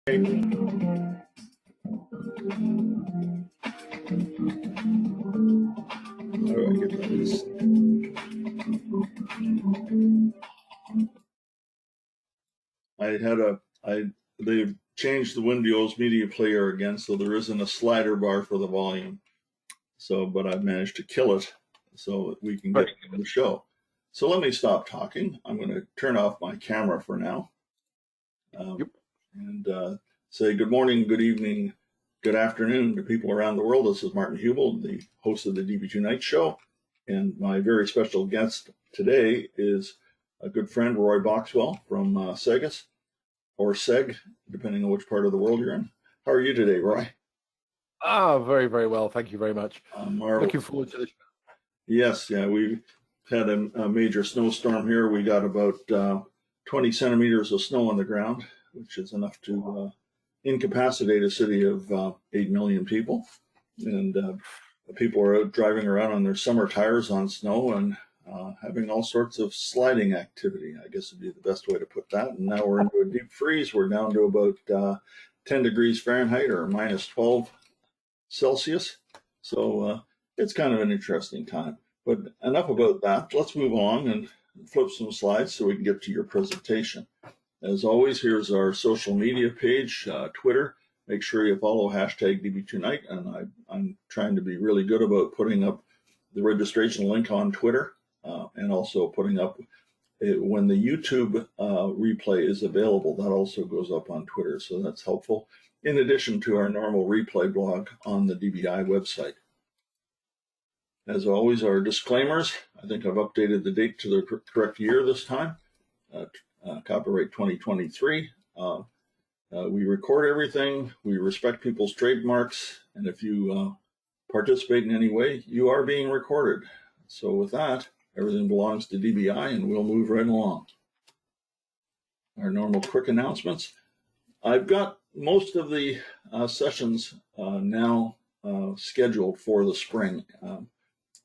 How do I get those? They've changed the Windows media player again, so there isn't a slider bar for the volume. So, but I've managed to kill it so that we can get to the show. So let me stop talking. I'm going to turn off my camera for now. And say good morning, good evening, good afternoon to people around the world. This is Martin Hubel, the host of the DB2Night Show. And my very special guest today is a good friend, Roy Boxwell from Segus, or Seg, depending on which part of the world you're in. How are you today, Roy? Very, very well. Thank you very much. Looking forward to the show. Yes, yeah, we had a major snowstorm here. We got about 20 centimeters of snow on the ground, which is enough to incapacitate a city of 8 million people. And people are out driving around on their summer tires on snow and having all sorts of sliding activity, I guess would be the best way to put that. And now we're into a deep freeze. We're down to about 10 degrees Fahrenheit or minus 12 Celsius. So it's kind of an interesting time. But enough about that. Let's move along and flip some slides so we can get to your presentation. As always, here's our social media page, Twitter. Make sure you follow hashtag DB2Night, and I'm trying to be really good about putting up the registration link on Twitter and also putting up when the YouTube replay is available. That also goes up on Twitter, so that's helpful, in addition to our normal replay blog on the DBI website. As always, our disclaimers. I think I've updated the date to the correct year this time, copyright 2023. We record everything. We respect people's trademarks. And if you participate in any way, you are being recorded. So with that, everything belongs to DBI and we'll move right along. Our normal quick announcements. I've got most of the sessions now scheduled for the spring.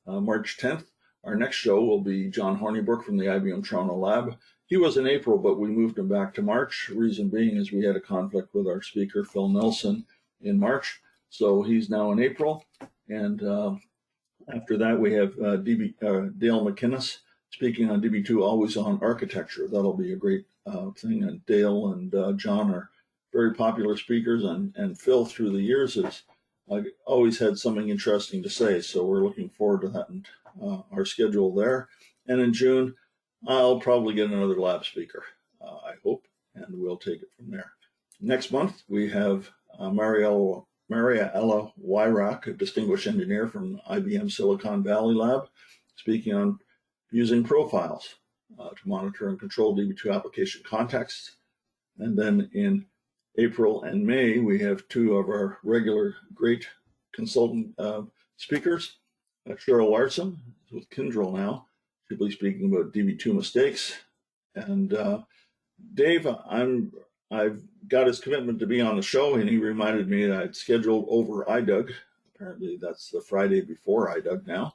March 10th, our next show will be John Hornibrook from the IBM Toronto Lab. He was in April, but we moved him back to March. Reason being is we had a conflict with our speaker, Phil Nelson, in March. So he's now in April. And after that, we have Dale McInnes speaking on DB2 Always On Architecture. That'll be a great thing. And Dale and John are very popular speakers. And Phil, through the years, has always had something interesting to say. So we're looking forward to that and our schedule there. And in June, I'll probably get another lab speaker, I hope, and we'll take it from there. Next month, we have Mariella Wyrock, a distinguished engineer from IBM Silicon Valley Lab, speaking on using profiles to monitor and control DB2 application contexts. And then in April and May, we have two of our regular great consultant speakers. Cheryl Larson is with Kyndryl now. She'll be speaking about DB2 mistakes. And Dave, I've got his commitment to be on the show, and he reminded me that I'd scheduled over IDUG. Apparently that's the Friday before IDUG now,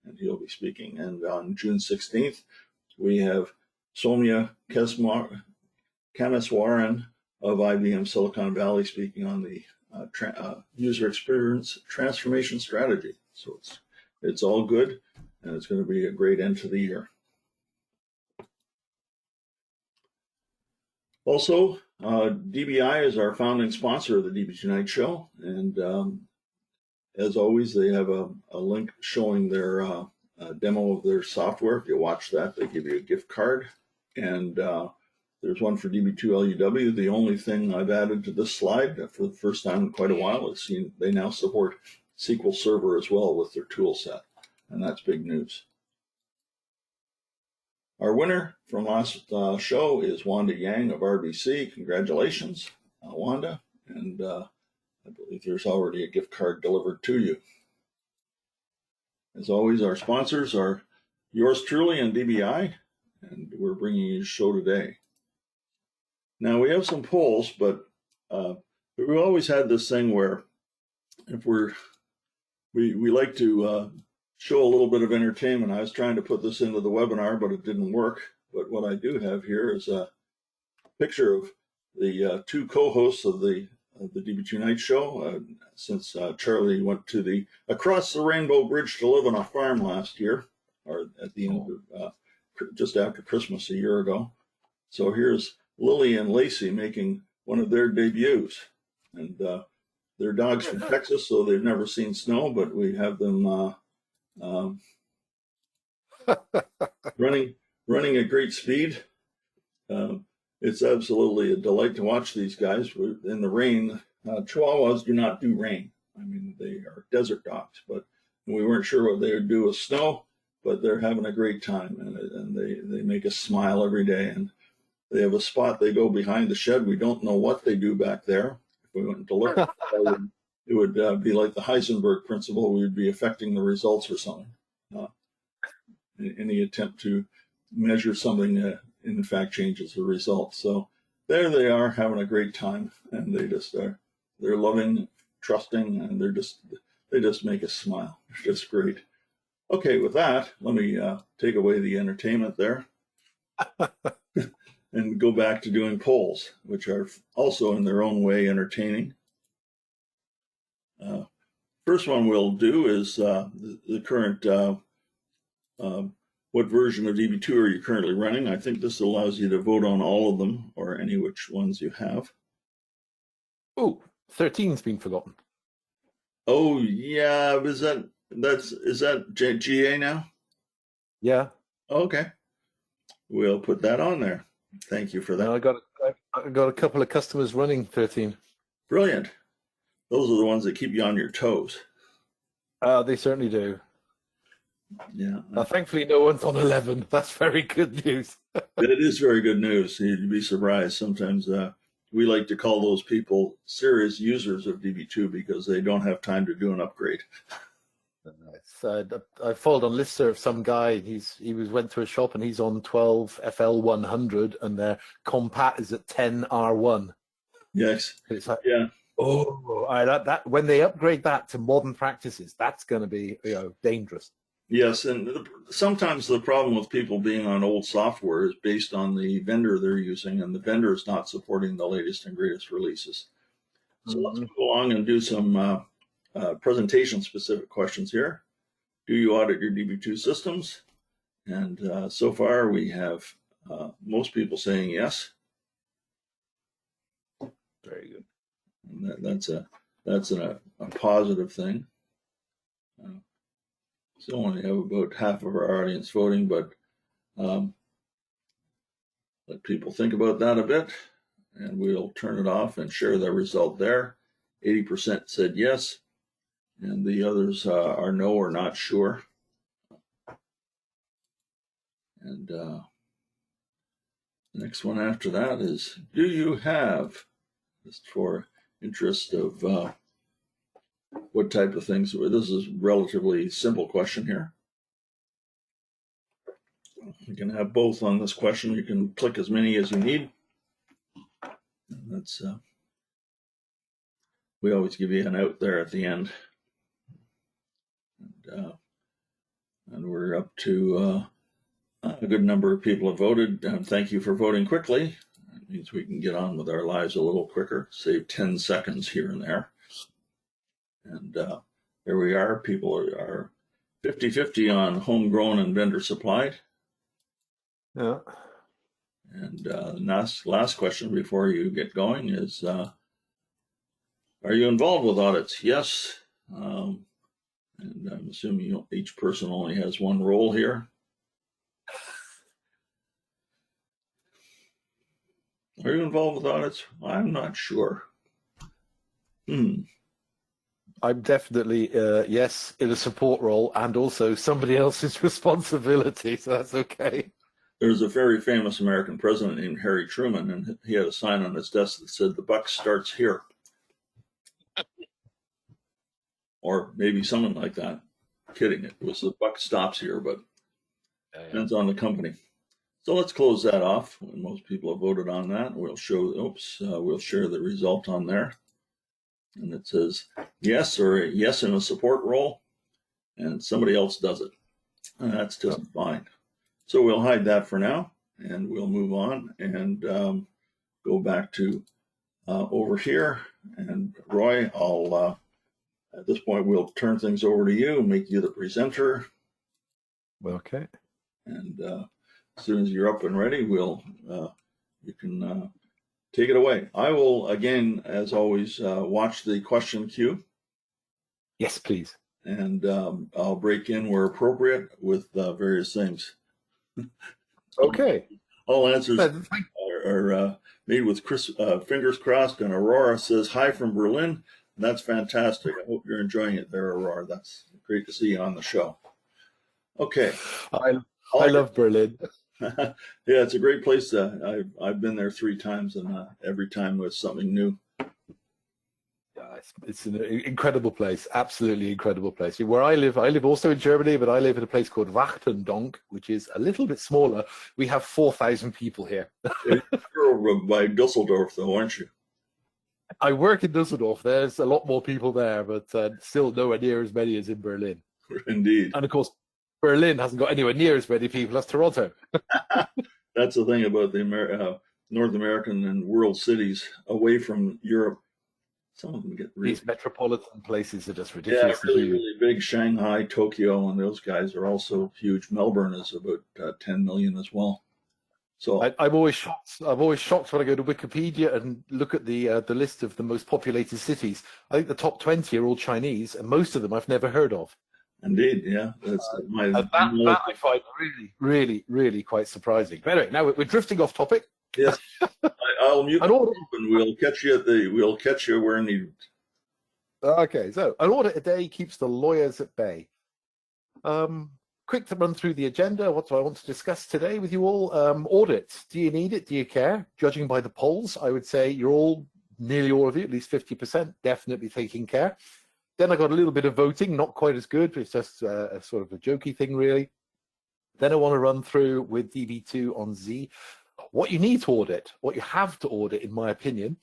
and he'll be speaking. And on June 16th, we have Soumya Kameswaran of IBM Silicon Valley speaking on the user experience transformation strategy. So it's all good, and it's going to be a great end to the year. Also, DBI is our founding sponsor of the DB2Night Show, and as always, they have a link showing their demo of their software. If you watch that, they give you a gift card, and there's one for DB2 LUW. The only thing I've added to this slide for the first time in quite a while is they now support SQL Server as well with their tool set, and that's big news. Our winner from last show is Wanda Yang of RBC. Congratulations, Wanda. And I believe there's already a gift card delivered to you. As always, our sponsors are yours truly and DBI, and we're bringing you a show today. Now, we have some polls, but we always had this thing where if we like to show a little bit of entertainment. I was trying to put this into the webinar, but it didn't work. But what I do have here is a picture of the two co-hosts of the DB2Night Show, since Charlie went to the across the Rainbow Bridge to live on a farm last year, or at the end of just after Christmas a year ago. So here's Lily and Lacey making one of their debuts, and they're dogs from Texas, so they've never seen snow, but we have them running at great speed. It's absolutely a delight to watch these guys in the rain. Chihuahuas do not do rain. I mean, they are desert dogs, but we weren't sure what they would do with snow, but they're having a great time, and they make us smile every day. And they have a spot they go behind the shed. We don't know what they do back there. If we went to look, it would be like the Heisenberg principle. We would be affecting the results or something. Any attempt to measure something in fact changes the result. So there they are having a great time, and they just are, they're loving, trusting, and they just make us smile. It's just great. Okay, with that, let me take away the entertainment there and go back to doing polls, which are also in their own way entertaining. First one we'll do is the current what version of DB2 are you currently running? I think this allows you to vote on all of them, or any which ones you have. Oh, 13's been forgotten. Oh yeah, is that GA now? Yeah. Okay, we'll put that on there. Thank you for that. I got a couple of customers running 13. Brilliant. Those are the ones that keep you on your toes. They certainly do. Yeah. Thankfully, no one's on 11. That's very good news. It is very good news. You'd be surprised. Sometimes we like to call those people serious users of DB2 because they don't have time to do an upgrade. I followed on Listserve some guy. He went to a shop and he's on 12 FL100 and their compat is at 10 R1. Yes. It's like, yeah. Oh, that when they upgrade that to modern practices, that's going to be dangerous. Yes, and sometimes the problem with people being on old software is based on the vendor they're using, and the vendor is not supporting the latest and greatest releases. So let's move along and do some presentation-specific questions here. Do you audit your DB2 systems? And so far we have most people saying yes. Very good. And that's a positive thing. So only have about half of our audience voting, but let people think about that a bit, and we'll turn it off and share the result there. 80% said yes, and the others are no or not sure. And the next one after that is, do you have, just for interest of what type of things? This is a relatively simple question here. You can have both on this question. You can click as many as you need. And that's we always give you an out there at the end. And we're up to a good number of people have voted. Thank you for voting quickly. That means we can get on with our lives a little quicker, save 10 seconds here and there. And here we are. People are 50-50 on homegrown and vendor supplied. Yeah. And the last question before you get going is, are you involved with audits? Yes. And I'm assuming each person only has one role here. Are you involved with audits? I'm not sure. I'm definitely, yes, in a support role and also somebody else's responsibility, so that's okay. There's a very famous American president named Harry Truman, and he had a sign on his desk that said, "The buck starts here." Or maybe something like that. Kidding, it was "The buck stops here," but depends on the company. So let's close that off. Most people have voted on that. We'll we'll share the result on there. And it says yes or yes in a support role, and somebody else does it. And that's just fine. So we'll hide that for now, and we'll move on. And go back to over here. And Roy, I'll at this point we'll turn things over to you, make you the presenter, Okay. and as soon as you're up and ready, we'll you can take it away. I will again, as always, watch the question queue. Yes, please. And I'll break in where appropriate with various things. Okay. All answers are made with fingers crossed. And Aurora says, hi from Berlin. And that's fantastic. I hope you're enjoying it there, Aurora. That's great to see you on the show. Okay. I love Berlin. Yeah, it's a great place. I've been there 3 times, and every time was something new. Yeah, it's an incredible place, absolutely incredible place. Where I live also in Germany, but I live in a place called Wachtendonk, which is a little bit smaller. We have 4,000 people here. You're over by Dusseldorf, though, aren't you? I work in Dusseldorf. There's a lot more people there, but still nowhere near as many as in Berlin. Indeed. And of course, Berlin hasn't got anywhere near as many people as Toronto. That's the thing about the North American and world cities away from Europe. Some of them get really, these metropolitan places are just ridiculous. Yeah, really big. Shanghai, Tokyo, and those guys are also huge. Melbourne is about 10 million as well. So I'm always shocked. I'm always shocked when I go to Wikipedia and look at the list of the most populated cities. I think the top 20 are all Chinese, and most of them I've never heard of. Indeed, yeah. That's that I find really quite surprising. But anyway, now we're drifting off topic. Yes, I'll mute and we'll catch you where needed. Okay, so an audit a day keeps the lawyers at bay. Quick to run through the agenda. What do I want to discuss today with you all? Audit. Do you need it? Do you care? Judging by the polls, I would say you're all, nearly all of you, at least 50%, definitely taking care. Then I got a little bit of voting, not quite as good, but it's just a sort of a jokey thing, really. Then I want to run through with DB2 on Z what you need to audit, what you have to audit, in my opinion.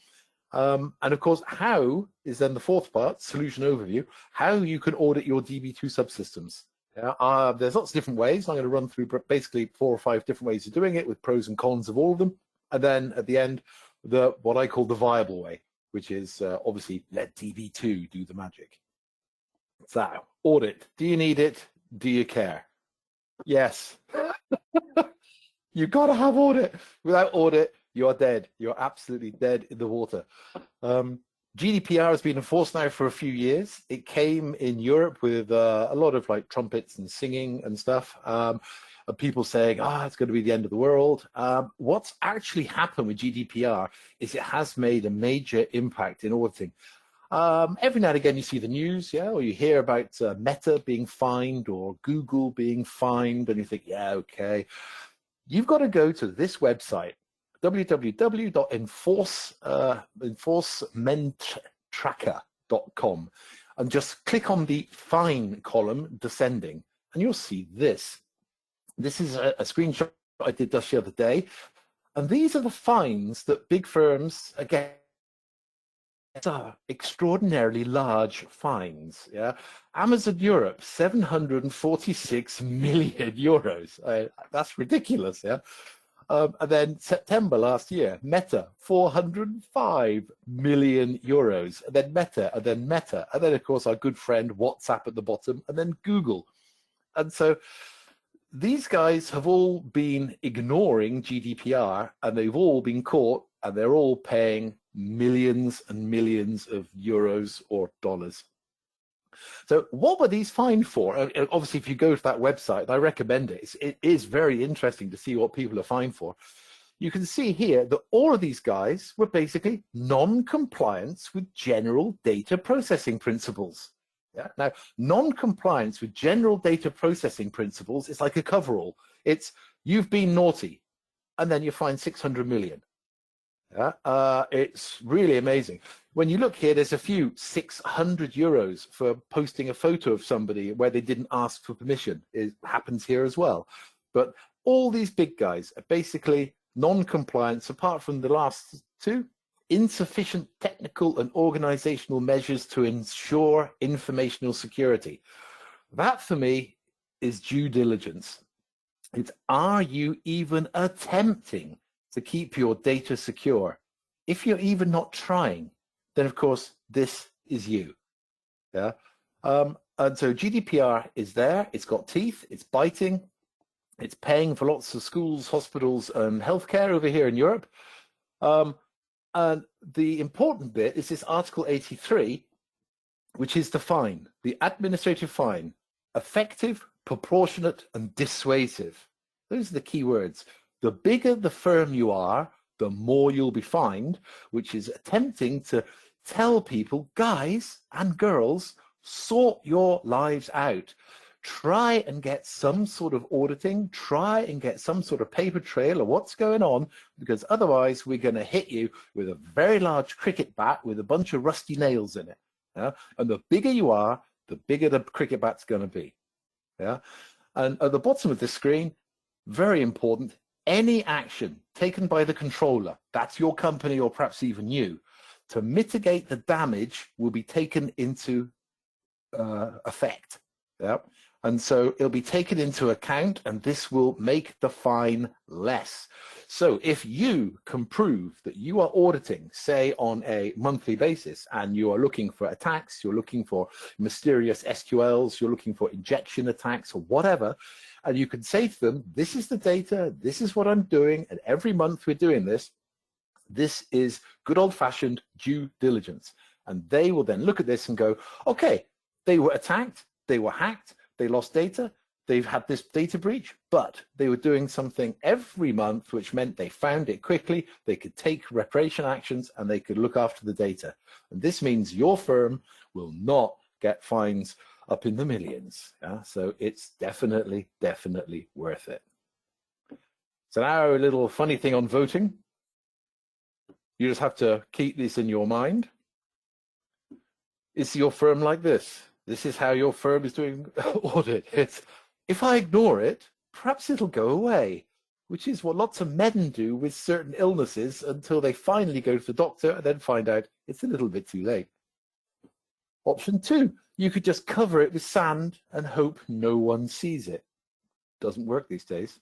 And of course, how is then the fourth part, solution overview, how you can audit your DB2 subsystems. There's lots of different ways. I'm going to run through basically 4 or 5 different ways of doing it with pros and cons of all of them. And then at the end, what I call the viable way, which is obviously let DB2 do the magic. So, audit. Do you need it? Do you care? Yes. You've got to have audit. Without audit, you're dead. You're absolutely dead in the water. GDPR has been enforced now for a few years. It came in Europe with a lot of like trumpets and singing and stuff. People saying, it's going to be the end of the world. What's actually happened with GDPR is it has made a major impact in auditing. Every now and again you see the news, or you hear about Meta being fined or Google being fined, and you think, yeah, okay. You've got to go to this website, www.enforcementtracker.com, and just click on the fine column descending, and you'll see this. This is a screenshot I did just the other day, and these are the fines that big firms, again, are extraordinarily large fines. Amazon Europe, 746 million euros. That's ridiculous. And then September last year, Meta, 405 million euros. And then Meta, and then Meta, and then of course our good friend WhatsApp at the bottom, and then Google. And so these guys have all been ignoring GDPR, and they've all been caught, and they're all paying millions and millions of euros or dollars. So what were these fined for? Obviously, if you go to that website, I recommend it. It is very interesting to see what people are fined for. You can see here that all of these guys were basically non-compliance with general data processing principles. Now, non-compliance with general data processing principles is like a coverall. It's you've been naughty, and then you fine 600 million. It's really amazing. When you look here, there's a few 600 euros for posting a photo of somebody where they didn't ask for permission. It happens here as well. But all these big guys are basically non-compliance, apart from the last 2, insufficient technical and organizational measures to ensure informational security. That, for me, is due diligence. It's, are you even attempting to keep your data secure? If you're even not trying, then of course this is you. Yeah. And so GDPR is there. It's got teeth. It's biting. It's paying for lots of schools, hospitals, and healthcare over here in Europe. And the important bit is this Article 83, which is the fine, the administrative fine, effective, proportionate, and dissuasive. Those are the key words. The bigger the firm you are, the more you'll be fined, which is attempting to tell people, guys and girls, sort your lives out. Try and get some sort of auditing, try and get some sort of paper trail of what's going on, because otherwise we're going to hit you with a very large cricket bat with a bunch of rusty nails in it. Yeah? And the bigger you are, the bigger the cricket bat's going to be. Yeah? And at the bottom of the screen, very important, any action taken by the controller, that's your company or perhaps even you, to mitigate the damage will be taken into effect. Yeah? And so it'll be taken into account, and this will make the fine less. So if you can prove that you are auditing, say on a monthly basis, and you are looking for attacks, you're looking for mysterious SQLs, you're looking for injection attacks or whatever, and you can say to them, this is the data, this is what I'm doing, and every month we're doing this, this is good old-fashioned due diligence. And they will then look at this and go, okay, they were attacked, they were hacked, they lost data, they've had this data breach, but they were doing something every month, which meant they found it quickly, they could take reparation actions, and they could look after the data. And this means your firm will not get fines up in the millions. Yeah? So it's definitely, definitely worth it. So now a little funny thing on voting. You just have to keep this in your mind. Is your firm like this? This is how your firm is doing audit. It's, if I ignore it, perhaps it'll go away, which is what lots of men do with certain illnesses until they finally go to the doctor and then find out it's a little bit too late. Option 2, you could just cover it with sand and hope no one sees it. Doesn't work these days.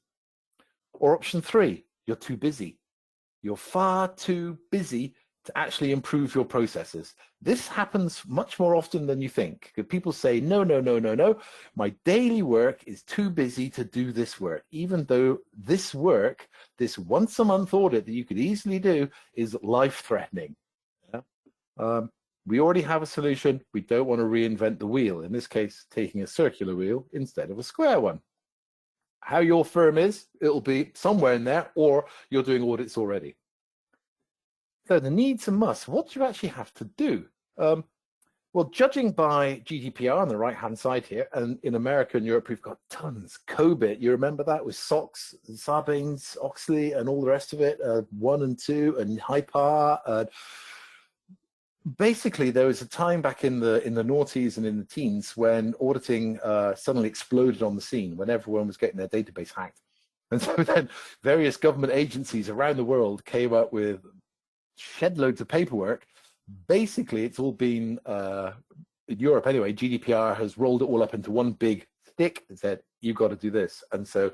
Or option 3, you're too busy. You're far too busy to actually improve your processes. This happens much more often than you think. People say, no, no, no, no, no. My daily work is too busy to do this work, even though this work, this once a month audit that you could easily do is life-threatening. Yeah? We already have a solution. We don't want to reinvent the wheel. In this case, taking a circular wheel instead of a square one. How your firm is, it'll be somewhere in there, or you're doing audits already. So the needs and musts, what do you actually have to do? Well, judging by GDPR on the right-hand side here, and in America and Europe, we've got tons. COBIT, you remember that with SOX, Sarbanes, Oxley, and all the rest of it, 1 and 2, and HIPAA. Basically, there was a time back in the noughties and in the teens when auditing suddenly exploded on the scene, when everyone was getting their database hacked. And so then various government agencies around the world came up with shed loads of paperwork. Basically, it's all been, in Europe anyway, GDPR has rolled it all up into one big stick and said, you've got to do this. And so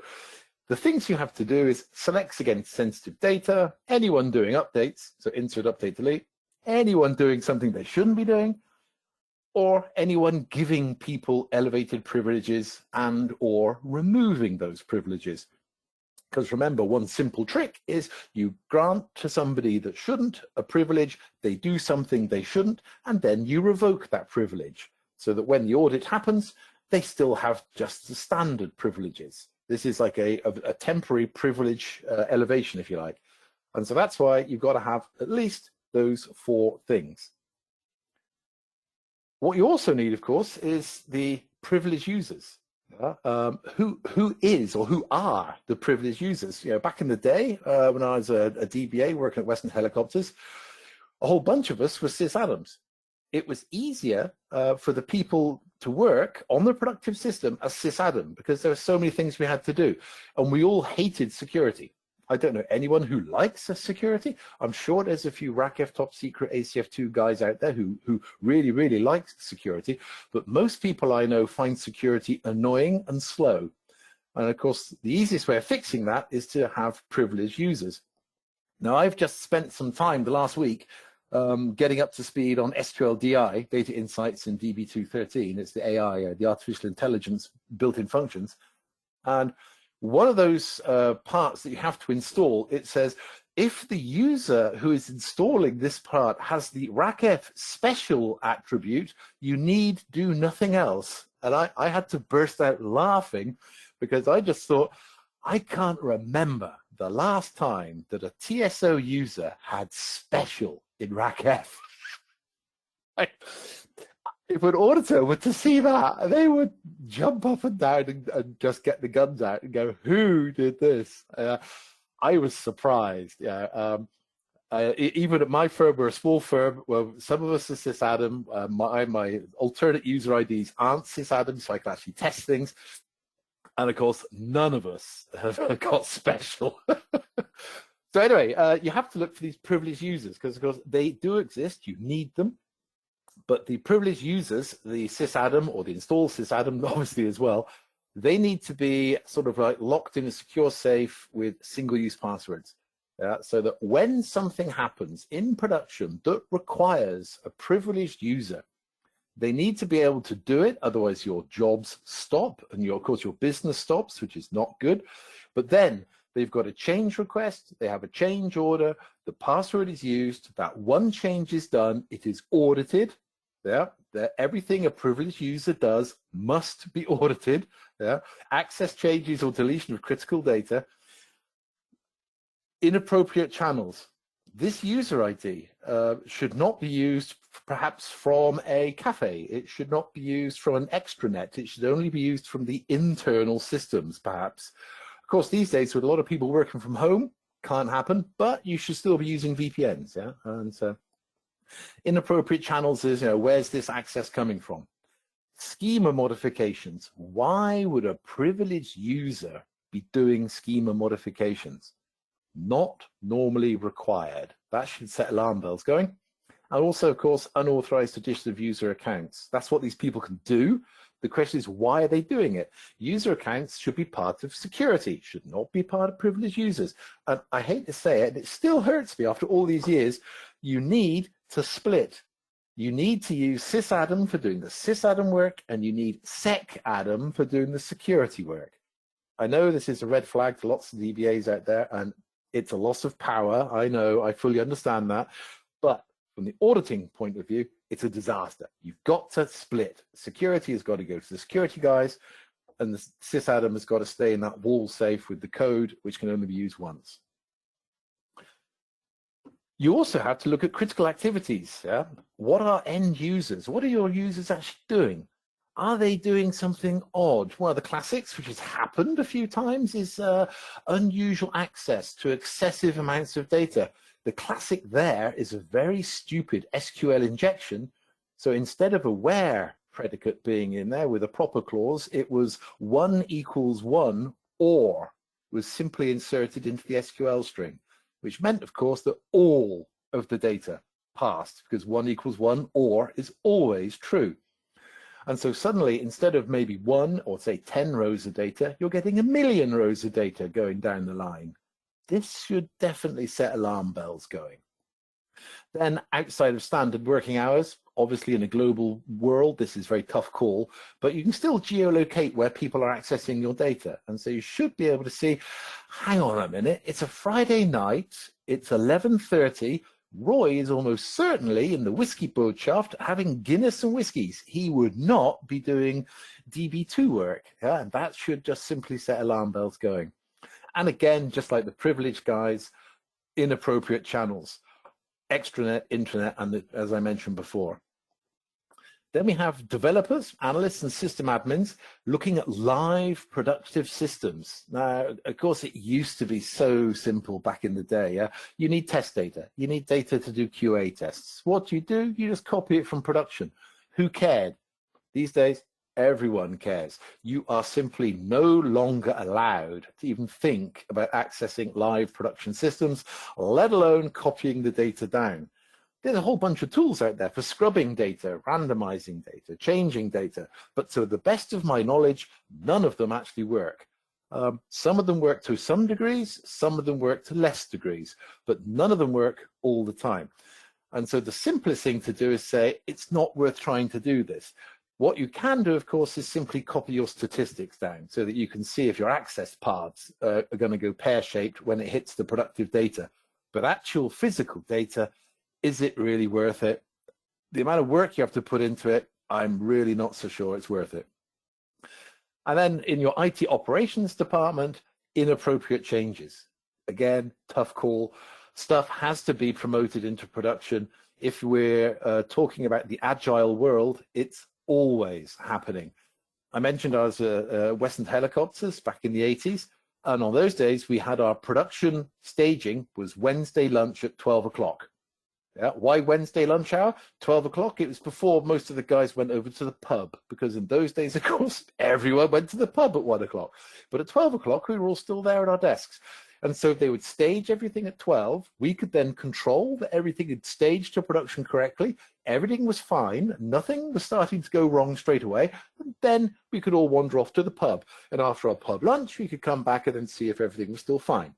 the things you have to do is select against sensitive data, anyone doing updates, so insert, update, delete, anyone doing something they shouldn't be doing, or anyone giving people elevated privileges and or removing those privileges. Because remember, one simple trick is you grant to somebody that shouldn't a privilege, they do something they shouldn't, and then you revoke that privilege so that when the audit happens, they still have just the standard privileges. This is like a temporary privilege elevation, if you like. And so that's why you've got to have at least those 4 things. What you also need, of course, is the privileged users. Who is or who are the privileged users? You know, back in the day when I was a DBA working at Western Helicopters, a whole bunch of us were sysadmins. It was easier for the people to work on the productive system as sysadmin because there were so many things we had to do, and we all hated security. I don't know anyone who likes security. I'm sure there's a few RACF top secret ACF2 guys out there who really, really like security, but most people I know find security annoying and slow. And of course, the easiest way of fixing that is to have privileged users. Now, I've just spent some time the last week getting up to speed on SQL DI, data insights in DB2 It's the AI, the artificial intelligence built-in functions. And one of those parts that you have to install, it says, if the user who is installing this part has the RACF special attribute, you need do nothing else. And I had to burst out laughing because I just thought, I can't remember the last time that a TSO user had special in RACF. If an auditor were to see that, they would jump up and down and just get the guns out and go, who did this? I was surprised. Yeah. Even at my firm, we're a small firm, well, some of us are sysadmin. My alternate user IDs aren't sysadmin, so I can actually test things. And of course, none of us have got special. So anyway, you have to look for these privileged users because, of course, they do exist. You need them. But the privileged users, the sysadmin or the installed sysadmin, obviously as well, they need to be sort of like locked in a secure safe with single-use passwords. So that when something happens in production that requires a privileged user, they need to be able to do it. Otherwise, your jobs stop and of course, your business stops, which is not good. But then they've got a change request. They have a change order. The password is used. That one change is done. It is audited. Yeah, everything a privileged user does must be audited. Yeah, access changes or deletion of critical data. Inappropriate channels. This user ID should not be used perhaps from a cafe. It should not be used from an extranet. It should only be used from the internal systems, perhaps. Of course, these days, with a lot of people working from home, can't happen, but you should still be using VPNs. Yeah, and so inappropriate channels is, where's this access coming from? Schema modifications. Why would a privileged user be doing schema modifications? Not normally required. That should set alarm bells going. And also, of course, unauthorized addition of user accounts. That's what these people can do. The question is, why are they doing it? User accounts should be part of security, should not be part of privileged users. And I hate to say it, it still hurts me after all these years. You need to split. You need to use sysadmin for doing the sysadmin work, and you need secadmin for doing the security work. I know this is a red flag to lots of DBAs out there, and it's a loss of power. I know, I fully understand that. But from the auditing point of view, it's a disaster. You've got to split. Security has got to go to the security guys, and the sysadmin has got to stay in that wall safe with the code, which can only be used once. You also have to look at critical activities. Yeah? What are end users? What are your users actually doing? Are they doing something odd? One of the classics, which has happened a few times, is unusual access to excessive amounts of data. The classic there is a very stupid SQL injection. So instead of a where predicate being in there with a proper clause, it was 1 equals 1 or was simply inserted into the SQL string, which meant, of course, that all of the data passed because 1 equals 1 or is always true. And so suddenly, instead of maybe 1 or say 10 rows of data, you're getting 1,000,000 rows of data going down the line. This should definitely set alarm bells going. Then outside of standard working hours, obviously in a global world, this is a very tough call, but you can still geolocate where people are accessing your data. And so you should be able to see, hang on a minute, it's a Friday night, it's 11:30, Roy is almost certainly in the whiskey boat shaft having Guinness and whiskies. He would not be doing DB2 work. Yeah, and that should just simply set alarm bells going. And again, just like the privileged guys, inappropriate channels, extranet, intranet, and as I mentioned before. Then we have developers, analysts, and system admins looking at live productive systems. Now, of course, it used to be so simple back in the day. Yeah? You need test data. You need data to do QA tests. What do? You just copy it from production. Who cared? These days, everyone cares. You are simply no longer allowed to even think about accessing live production systems, let alone copying the data down. There's a whole bunch of tools out there for scrubbing data, randomizing data, changing data, but to the best of my knowledge, none of them actually work. Some of them work to some degrees, some of them work to less degrees, but none of them work all the time. And so the simplest thing to do is say, it's not worth trying to do this. What you can do, of course, is simply copy your statistics down so that you can see if your access paths are going to go pear-shaped when it hits the productive data. But actual physical data, is it really worth it? The amount of work you have to put into it, I'm really not so sure it's worth it. And then in your IT operations department, inappropriate changes. Again, tough call. Stuff has to be promoted into production. If we're talking about the agile world, it's always happening. I mentioned I was Western Helicopters back in the 80s. And on those days, we had our production staging was Wednesday lunch at 12 o'clock. Yeah, why Wednesday lunch hour? 12 o'clock. It was before most of the guys went over to the pub, because in those days, of course, everyone went to the pub at 1 o'clock. But at 12 o'clock, we were all still there at our desks. And so if they would stage everything at 12, we could then control that everything had staged to production correctly. Everything was fine. Nothing was starting to go wrong straight away. And then we could all wander off to the pub. And after our pub lunch, we could come back and then see if everything was still fine.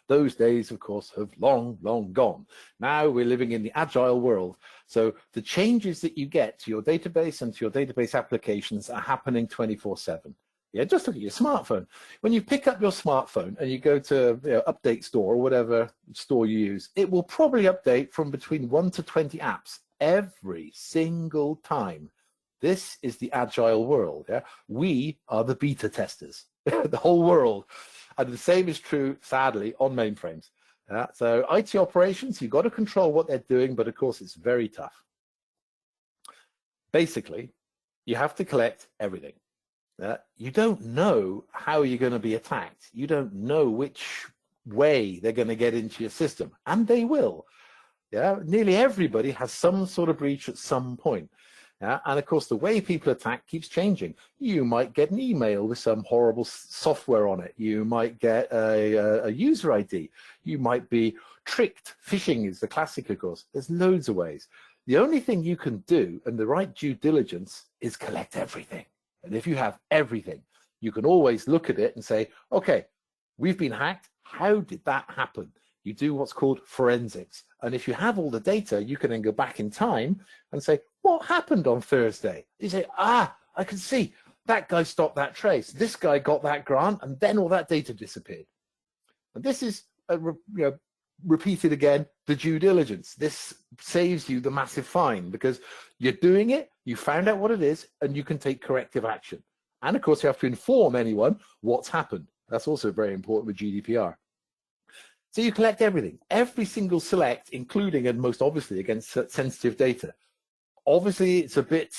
Those days, of course, have long, long gone. Now we're living in the agile world. So the changes that you get to your database and to your database applications are happening 24/7. Yeah, just look at your smartphone. When you pick up your smartphone and you go to Update Store or whatever store you use, it will probably update from between 1 to 20 apps every single time. This is the agile world. Yeah? We are the beta testers, the whole world. And the same is true, sadly, on mainframes. So IT operations, you've got to control what they're doing, but of course it's very tough. Basically, you have to collect everything. You don't know how you're going to be attacked. You don't know which way they're going to get into your system, and they will. Yeah, nearly everybody has some sort of breach at some point. And of course, the way people attack keeps changing. You might get an email with some horrible software on it. You might get a user ID. You might be tricked. Phishing is the classic, of course. There's loads of ways. The only thing you can do, and the right due diligence, is collect everything. And if you have everything, you can always look at it and say, okay, we've been hacked. How did that happen? You do what's called forensics. And if you have all the data, you can then go back in time and say, what happened on Thursday? You say, I can see that guy stopped that trace. This guy got that grant, and then all that data disappeared. And this is repeated again, the due diligence. This saves you the massive fine because you're doing it, you found out what it is, and you can take corrective action. And of course, you have to inform anyone what's happened. That's also very important with GDPR. So you collect everything, every single select, including and most obviously against sensitive data. Obviously, it's a bit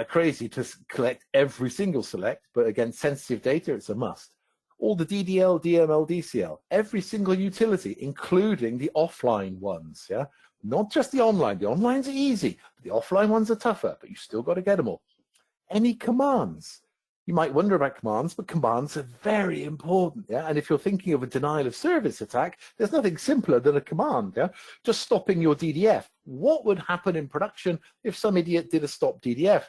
crazy to collect every single select, but against sensitive data, it's a must. All the DDL, DML, DCL, every single utility, including the offline ones, yeah? Not just the online. The onlines are easy. The offline ones are tougher, but you still got to get them all. Any commands. You might wonder about commands, but commands are very important, yeah? And if you're thinking of a denial of service attack, there's nothing simpler than a command, yeah? Just stopping your DDF. What would happen in production if some idiot did a stop DDF?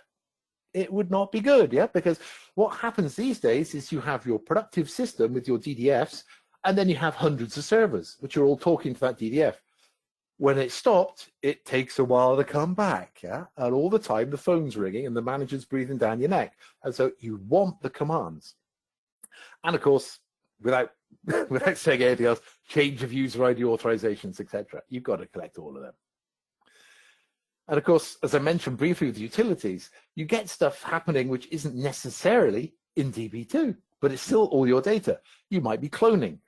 It would not be good, yeah? Because what happens these days is you have your productive system with your DDFs, and then you have hundreds of servers, which are all talking to that DDF. When it stopped, it takes a while to come back, yeah? And all the time, the phone's ringing and the manager's breathing down your neck. And so you want the commands. And of course, without saying anything else, change of user ID authorizations, etc. You've got to collect all of them. And of course, as I mentioned briefly with utilities, you get stuff happening which isn't necessarily in DB2, but it's still all your data. You might be cloning.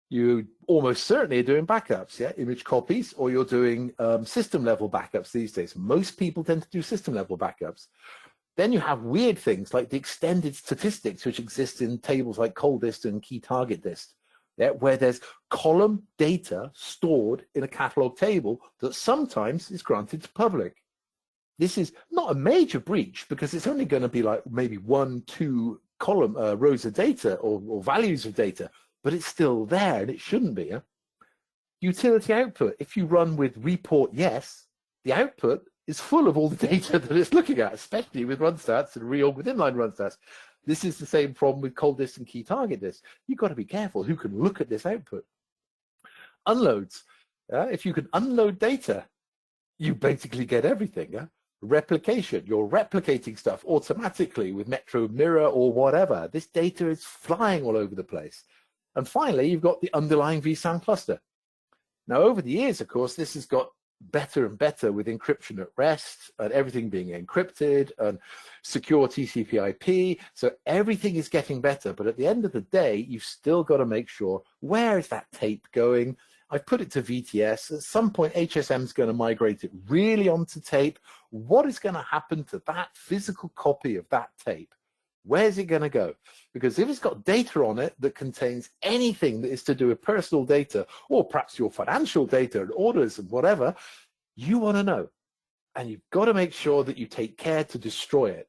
You almost certainly are doing backups, yeah, image copies, or you're doing system level backups these days. Most people tend to do system level backups. Then you have weird things like the extended statistics, which exist in tables like coldist and key target dist. Yeah, where there's column data stored in a catalog table that sometimes is granted to public. This is not a major breach because it's only going to be like maybe 1, 2 column rows of data or values of data, but it's still there and it shouldn't be. Huh? Utility output. If you run with report yes, the output is full of all the data that it's looking at, especially with run stats and reorg with inline run stats. This is the same problem with cold disk and key target disk. You've got to be careful who can look at this output. Unloads. If you can unload data, you basically get everything. Replication. You're replicating stuff automatically with Metro Mirror or whatever. This data is flying all over the place. And finally, you've got the underlying vSAN cluster. Now, over the years, of course, this has got better and better with encryption at rest and everything being encrypted and secure TCP/IP. So everything is getting better. But at the end of the day, you've still got to make sure, where is that tape going? I've put it to VTS. At some point, HSM is going to migrate it really onto tape. What is going to happen to that physical copy of that tape? Where's it going to go? Because if it's got data on it that contains anything that is to do with personal data, or perhaps your financial data and orders and whatever, you want to know. And you've got to make sure that you take care to destroy it.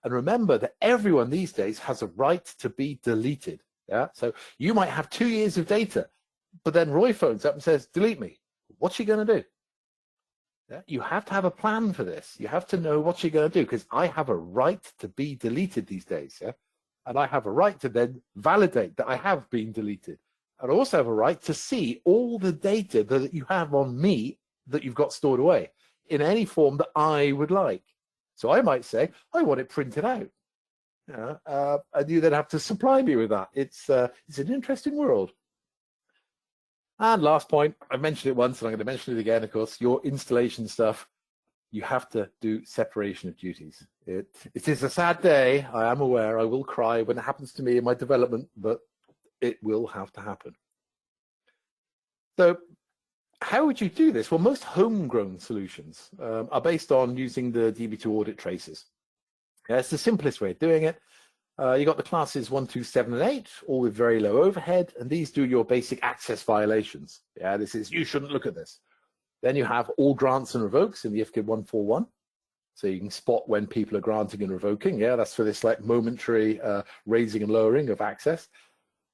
And remember that everyone these days has a right to be deleted. So you might have 2 years of data, but then Roy phones up and says, delete me. What's he going to do? You have to have a plan for this. You have to know what you're going to do, because I have a right to be deleted these days. And I have a right to then validate that I have been deleted. And I also have a right to see all the data that you have on me that you've got stored away in any form that I would like. So I might say, I want it printed out. And you then have to supply me with that. It's an interesting world. And last point, I mentioned it once and I'm going to mention it again, of course, your installation stuff, you have to do separation of duties. It is a sad day, I am aware, I will cry when it happens to me in my development, but it will have to happen. So how would you do this? Well, most homegrown solutions are based on using the DB2 audit traces. It's the simplest way of doing it. You got the classes 1, 2, 7, and 8, all with very low overhead, and these do your basic access violations. This is, you shouldn't look at this. Then you have all grants and revokes in the IFKID 141. So you can spot when people are granting and revoking. That's for this like momentary raising and lowering of access.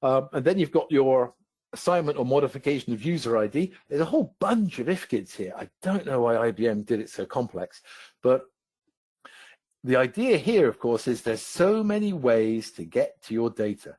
And then you've got your assignment or modification of user ID. There's a whole bunch of IFKIDs here. I don't know why IBM did it so complex, but the idea here, of course, is there's so many ways to get to your data.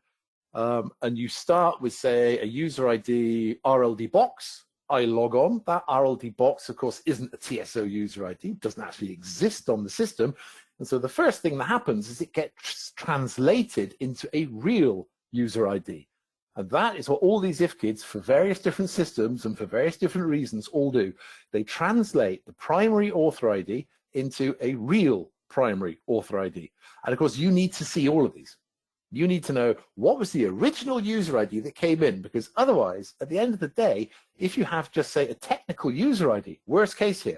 And you start with, say, a user ID RLD box. I log on. That RLD box, of course, isn't a TSO user ID. It doesn't actually exist on the system. And so the first thing that happens is it gets translated into a real user ID. And that is what all these IFKIDs for various different systems and for various different reasons all do. They translate the primary author ID into a real primary author ID. And of course, you need to see all of these. You need to know what was the original user ID that came in, because otherwise, at the end of the day, if you have just, say, a technical user ID, worst case here,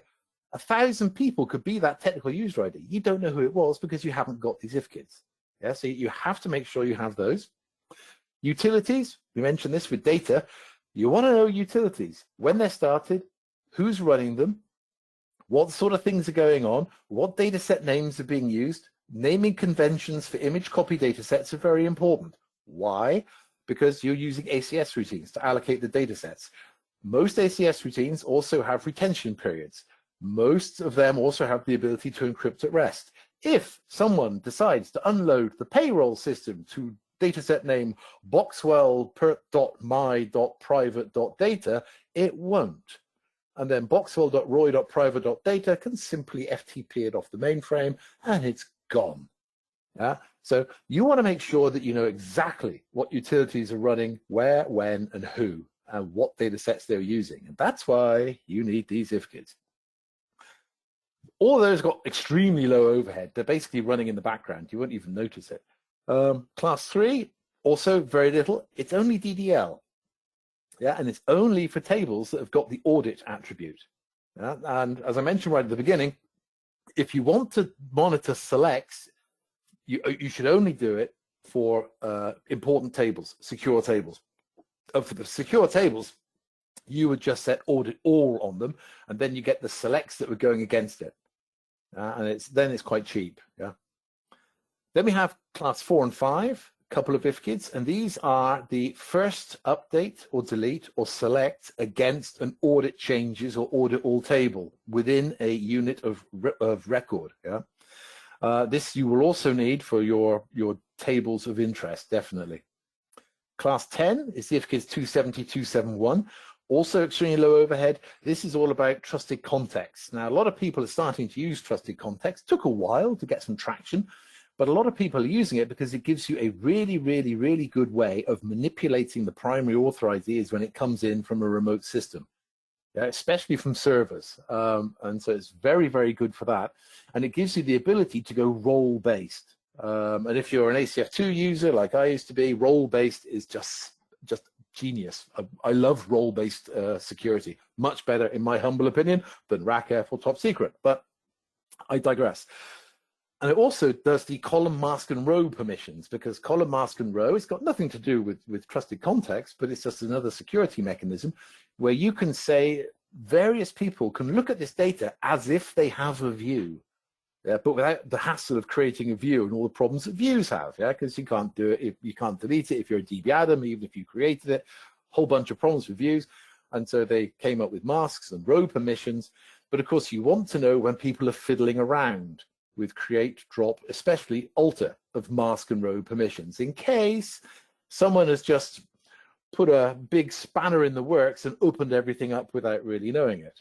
1,000 people could be that technical user ID. You don't know who it was because you haven't got these IFKIDs. So you have to make sure you have those. Utilities, we mentioned this with data. You want to know utilities, when they're started, who's running them, what sort of things are going on, what data set names are being used. Naming conventions for image copy data sets are very important. Why? Because you're using ACS routines to allocate the data sets. Most ACS routines also have retention periods. Most of them also have the ability to encrypt at rest. If someone decides to unload the payroll system to dataset name boxwell.my.private.data, it won't. And then boxwell.roy.private.data can simply FTP it off the mainframe and it's gone. So you want to make sure that you know exactly what utilities are running, where, when, and who, and what data sets they're using. And that's why you need these IFKIDs. All of those got extremely low overhead. They're basically running in the background. You won't even notice it. Class 3, also very little. It's only DDL. And it's only for tables that have got the audit attribute. And as I mentioned right at the beginning, if you want to monitor selects, you should only do it for important tables, secure tables. For the secure tables, you would just set audit all on them, and then you get the selects that were going against it. And then it's quite cheap. Then we have class 4 and 5. Couple of IFKIDs, and these are the first update or delete or select against an audit changes or audit all table within a unit of record. This you will also need for your tables of interest, definitely. Class 10 is the IFKIDS 270, 271. Also extremely low overhead. This is all about trusted context. Now, a lot of people are starting to use trusted context. Took a while to get some traction, but a lot of people are using it because it gives you a really, really, really good way of manipulating the primary authorized ears when it comes in from a remote system, especially from servers. And so it's very, very good for that. And it gives you the ability to go role-based. And if you're an ACF2 user like I used to be, role-based is just genius. I love role-based security. Much better, in my humble opinion, than RACF or Top Secret. But I digress. And it also does the column, mask, and row permissions, because column, mask, and row, it's got nothing to do with trusted context, but it's just another security mechanism where you can say various people can look at this data as if they have a view. But without the hassle of creating a view and all the problems that views have, because you can't do it, you can't delete it if you're a DB Adam, even if you created it, whole bunch of problems with views. And so they came up with masks and row permissions. But of course, you want to know when people are fiddling around with create, drop, especially alter of mask and row permissions, in case someone has just put a big spanner in the works and opened everything up without really knowing it.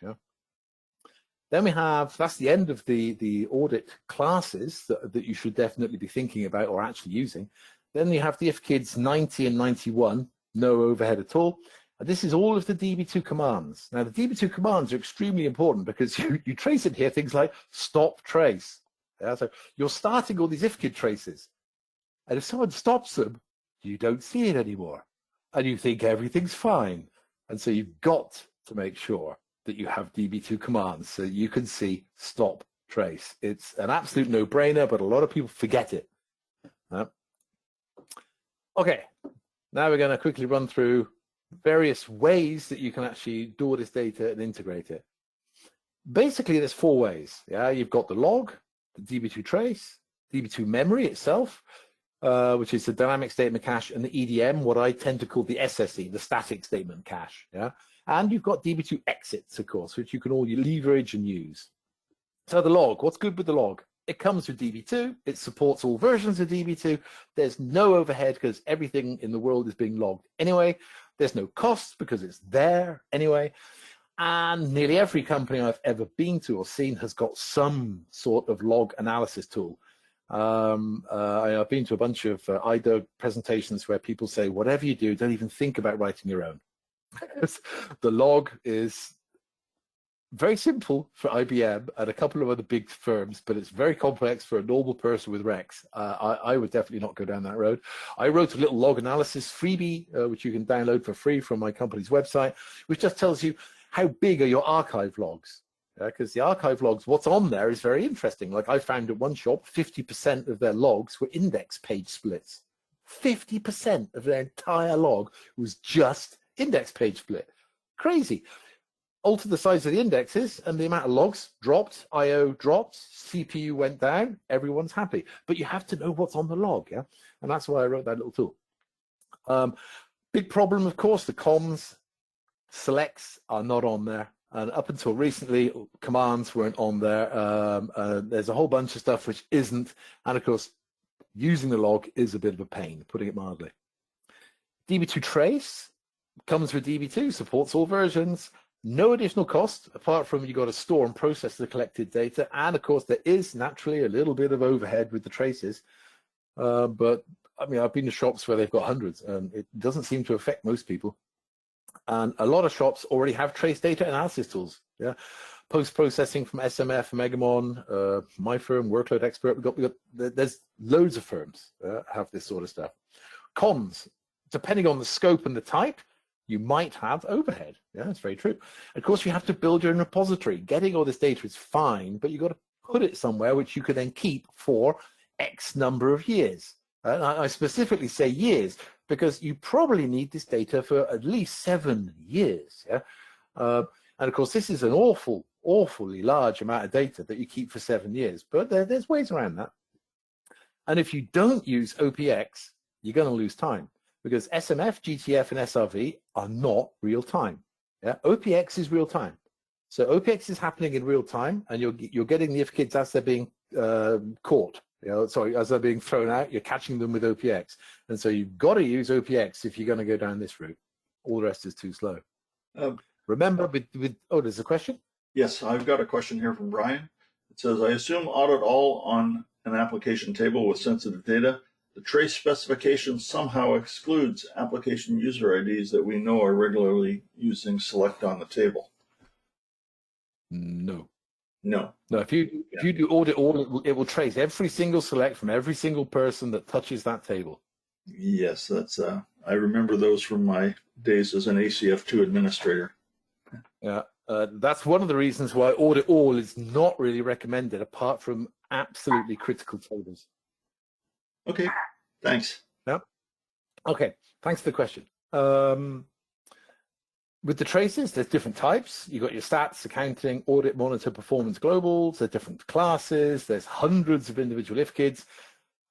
Then we have, that's the end of the audit classes that you should definitely be thinking about or actually using. Then you have the IFKIDS 90 and 91, no overhead at all. And this is all of the DB2 commands. Now, the DB2 commands are extremely important because you trace in here things like stop trace. So you're starting all these IFKID traces. And if someone stops them, you don't see it anymore. And you think everything's fine. And so you've got to make sure that you have DB2 commands so you can see stop trace. It's an absolute no-brainer, but a lot of people forget it. Okay, now we're going to quickly run through various ways that you can actually do all this data and integrate it. Basically, there's 4 ways. You've got the log, the DB2 trace, DB2 memory itself, which is the dynamic statement cache, and the EDM, what I tend to call the SSE, the static statement cache. And you've got DB2 exits, of course, which you can all leverage and use. So the log, what's good with the log? It comes with DB2. It supports all versions of DB2. There's no overhead because everything in the world is being logged anyway. There's no cost because it's there anyway. And nearly every company I've ever been to or seen has got some sort of log analysis tool. I've been to a bunch of IDUG presentations where people say, whatever you do, don't even think about writing your own. The log is very simple for IBM and a couple of other big firms, but it's very complex for a normal person with Rex. I would definitely not go down that road. I wrote a little log analysis freebie, which you can download for free from my company's website, which just tells you how big are your archive logs. Because the archive logs, what's on there is very interesting. Like I found at one shop, 50% of their logs were index page splits. 50% of their entire log was just index page split. Crazy. Alter the size of the indexes and the amount of logs dropped, IO dropped, CPU went down, everyone's happy. But you have to know what's on the log, And that's why I wrote that little tool. Big problem, of course, the comms selects are not on there. And up until recently, commands weren't on there. There's a whole bunch of stuff which isn't. And of course, using the log is a bit of a pain, putting it mildly. DB2 trace comes with DB2, supports all versions, no additional cost, apart from you've got to store and process the collected data. And of course, there is naturally a little bit of overhead with the traces. But I mean, I've been to shops where they've got hundreds, and it doesn't seem to affect most people. And a lot of shops already have trace data analysis tools. Post-processing from SMF, Megamon, my firm, Workload Expert. There's loads of firms have this sort of stuff. Cons, depending on the scope and the type, you might have overhead. That's very true. Of course, you have to build your own repository. Getting all this data is fine, but you've got to put it somewhere which you can then keep for X number of years. I specifically say years because you probably need this data for at least 7 years. And of course, this is an awfully large amount of data that you keep for 7 years, but there's ways around that. And if you don't use OPX, you're going to lose time because SMF, GTF, and SRV are not real time. OPX is real time. So OPX is happening in real time, and you're getting the IFKIDs as they're being caught. Sorry, as they're being thrown out, you're catching them with OPX. And so you've got to use OPX if you're going to go down this route. All the rest is too slow. Remember, oh, there's a question? Yes, I've got a question here from Brian. It says, I assume audit all on an application table with sensitive data. The trace specification somehow excludes application user IDs that we know are regularly using select on the table. No. No. No, if you do audit all, it will trace every single select from every single person that touches that table. Yes, that's I remember those from my days as an ACF2 administrator. Yeah, that's one of the reasons why audit all is not really recommended, apart from absolutely critical tables. Okay, thanks. Yeah. Okay, thanks for the question. With the traces, there's different types. You've got your stats, accounting, audit, monitor, performance, globals. There's different classes. There's hundreds of individual IFKIDs.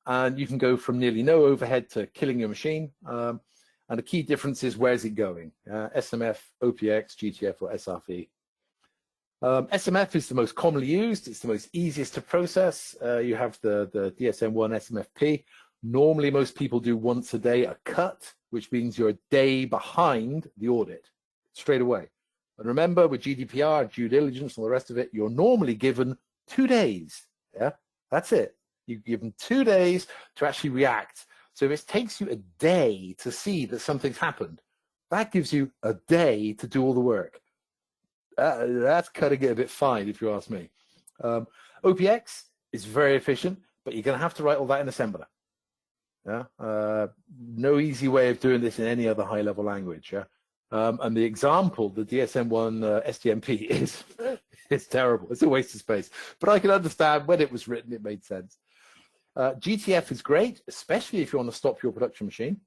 And you can go from nearly no overhead to killing your machine. And the key difference is, where's it going? SMF, OPX, GTF, or SRF. SMF is the most commonly used. It's the most easiest to process. You have the DSM-1 SMFP. Normally, most people do once a day a cut, which means you're a day behind the audit straight away. And remember, with GDPR, due diligence, and all the rest of it, you're normally given 2 days. Yeah, that's it. You're given 2 days to actually react. So if it takes you a day to see that something's happened, that gives you a day to do all the work. That's cutting it a bit fine, if you ask me. OPX is very efficient, but you're going to have to write all that in assembler. Yeah, no easy way of doing this in any other high-level language. Yeah, and the example, the DSM-1 STMP, is terrible. It's a waste of space. But I can understand when it was written, it made sense. GTF is great, especially if you want to stop your production machine.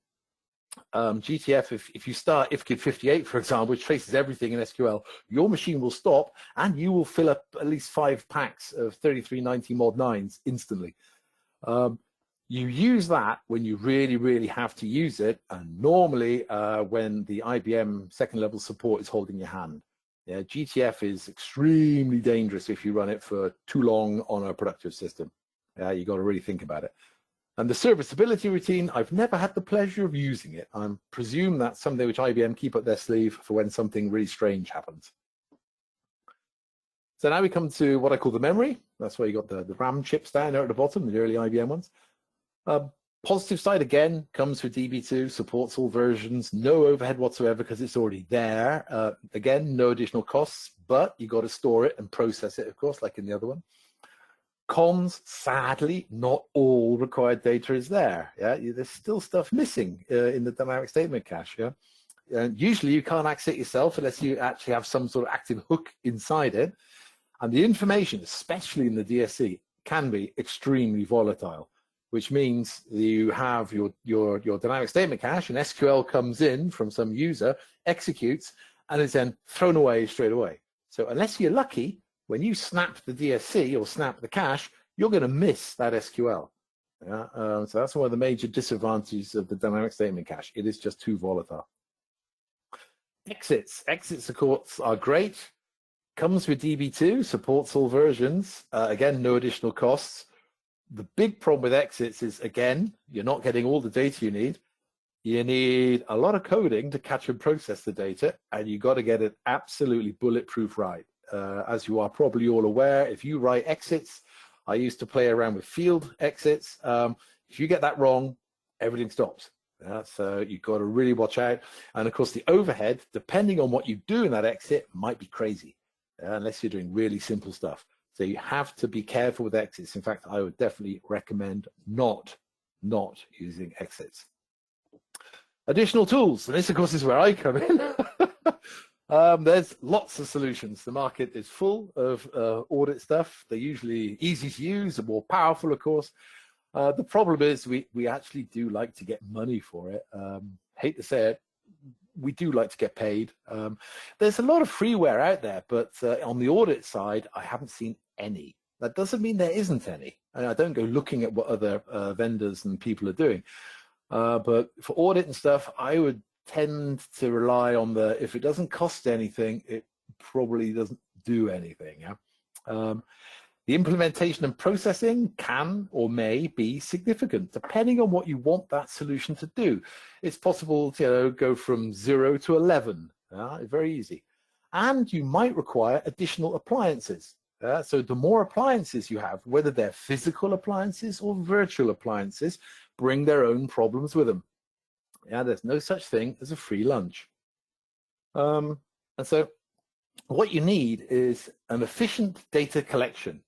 GTF, if you start IFKID 58, for example, which traces everything in SQL, your machine will stop and you will fill up at least 5 packs of 3390 mod 9s instantly. You use that when you really, really have to use it, and normally when the IBM second level support is holding your hand. Yeah, GTF is extremely dangerous if you run it for too long on a productive system. You got to really think about it. And the serviceability routine, I've never had the pleasure of using it. I presume that's something which IBM keep up their sleeve for when something really strange happens. So now we come to what I call the memory. That's where you got the RAM chips down there at the bottom, the early IBM ones. Positive side, again, comes with DB2, supports all versions, no overhead whatsoever because it's already there. Again, no additional costs, but you got to store it and process it, of course, like in the other one. Cons, sadly, not all required data is there. Yeah, there's still stuff missing in the dynamic statement cache. Yeah, and usually you can't access it yourself unless you actually have some sort of active hook inside it. And the information, especially in the DSC, can be extremely volatile, which means you have your dynamic statement cache, and SQL comes in from some user, executes, and is then thrown away straight away. So unless you're lucky, when you snap the DSC or snap the cache, you're going to miss that SQL. Yeah? So that's one of the major disadvantages of the dynamic statement cache. It is just too volatile. Exits, of course, are great. Comes with DB2, supports all versions. Again, no additional costs. The big problem with exits is, again, you're not getting all the data you need. You need a lot of coding to catch and process the data, and you got to get it absolutely bulletproof right. As you are probably all aware, if you write exits, I used to play around with field exits. If you get that wrong, everything stops. So you've got to really watch out. And of course, the overhead, depending on what you do in that exit, might be crazy, unless you're doing really simple stuff. So you have to be careful with exits. In fact, I would definitely recommend not using exits. Additional tools, and this, of course, is where I come in. There's lots of solutions. The market is full of audit stuff. They're usually easy to use and more powerful, of course. The problem is we actually do like to get money for it. Hate to say it, we do like to get paid. There's a lot of freeware out there, but on the audit side, I haven't seen any. That doesn't mean there isn't any. And I don't go looking at what other vendors and people are doing. But for audit and stuff, I would tend to rely on if it doesn't cost anything, it probably doesn't do anything. Yeah? The implementation and processing can or may be significant, depending on what you want that solution to do. It's possible to go from 0 to 11, very easy. And you might require additional appliances. So the more appliances you have, whether they're physical appliances or virtual appliances, bring their own problems with them. There's no such thing as a free lunch. And so what you need is an efficient data collection.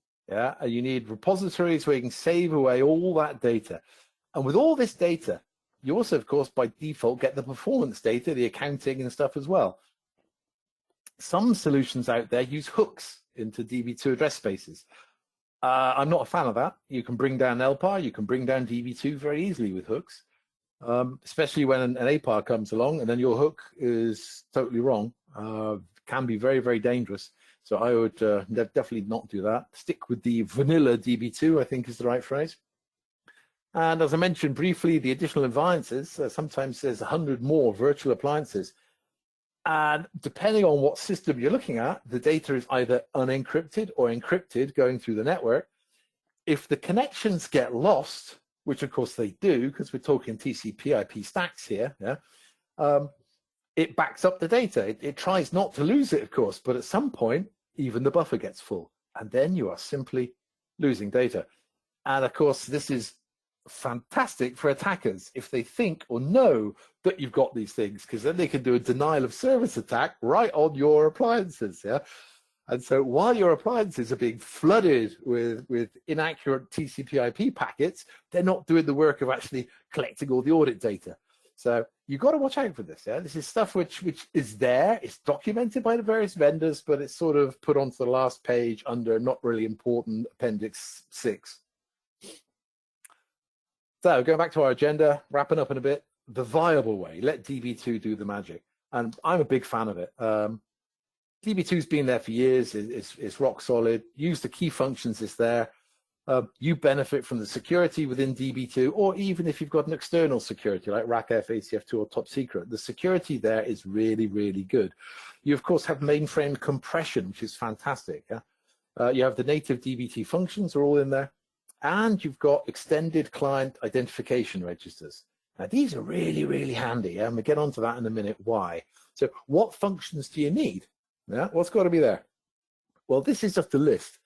You need repositories where you can save away all that data. And with all this data, you also, of course, by default, get the performance data, the accounting and stuff as well. Some solutions out there use hooks into DB2 address spaces. I'm not a fan of that. You can bring down LPAR, you can bring down DB2 very easily with hooks, especially when an APAR comes along and then your hook is totally wrong. Can be very, very dangerous. So I would definitely not do that. Stick with the vanilla DB2, I think is the right phrase. And as I mentioned briefly, the additional appliances, sometimes there's 100 more virtual appliances. And depending on what system you're looking at, the data is either unencrypted or encrypted going through the network. If the connections get lost, which of course they do, because we're talking TCP/IP stacks here, it backs up the data. It tries not to lose it, of course, but at some point, even the buffer gets full, and then you are simply losing data. And of course, this is fantastic for attackers if they think or know that you've got these things, because then they can do a denial of service attack right on your appliances. And so while your appliances are being flooded with inaccurate TCP/IP packets, they're not doing the work of actually collecting all the audit data. So you've got to watch out for this. This is stuff which is there. It's documented by the various vendors, but it's sort of put onto the last page under not really important Appendix 6. So going back to our agenda, wrapping up in a bit, the viable way, let DB2 do the magic. And I'm a big fan of it. DB2's been there for years. It's rock solid. Use the key functions is there. You benefit from the security within DB2, or even if you've got an external security like RACF, ACF2, or Top Secret, the security there is really, really good. You, of course, have mainframe compression, which is fantastic. You have the native DB2 functions are all in there. And you've got extended client identification registers. Now, these are really, really handy. I'm going to get onto that in a minute. Why? So what functions do you need? What's got to be there? Well, this is just a list.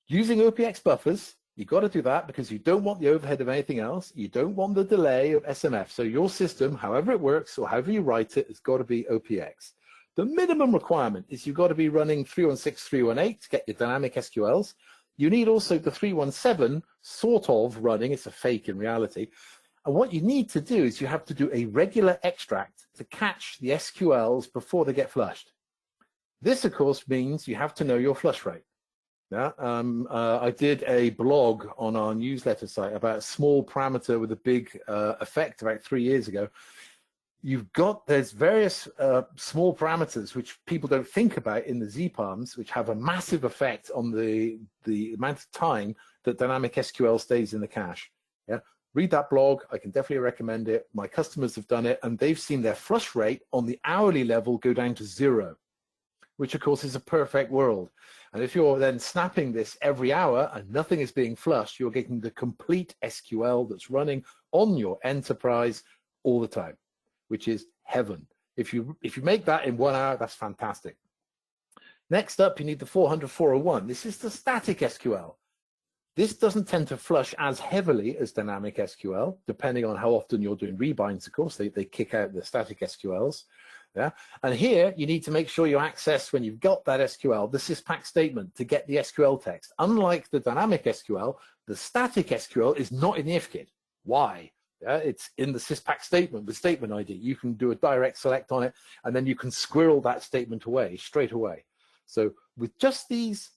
Using OPX buffers, you've got to do that because you don't want the overhead of anything else. You don't want the delay of SMF. So your system, however it works or however you write it, has got to be OPX. The minimum requirement is you've got to be running 316, 318 to get your dynamic SQLs. You need also the 317 sort of running. It's a fake in reality. And what you need to do is you have to do a regular extract to catch the SQLs before they get flushed. This, of course, means you have to know your flush rate. I did a blog on our newsletter site about a small parameter with a big effect about 3 years ago. There's various small parameters which people don't think about in the ZPARMs, which have a massive effect on the amount of time that dynamic SQL stays in the cache. Read that blog. I can definitely recommend it. My customers have done it, and they've seen their flush rate on the hourly level go down to 0, which of course is a perfect world. And if you're then snapping this every hour and nothing is being flushed, you're getting the complete SQL that's running on your enterprise all the time, which is heaven. If you make that in 1 hour, that's fantastic. Next up, you need the 400, 401. This is the static SQL. This doesn't tend to flush as heavily as dynamic SQL, depending on how often you're doing rebinds, of course. They kick out the static SQLs. And here, you need to make sure you access, when you've got that SQL, the syspack statement to get the SQL text. Unlike the dynamic SQL, the static SQL is not in the IFKID. Why? It's in the syspack statement with statement ID. You can do a direct select on it, and then you can squirrel that statement away straight away. So with just these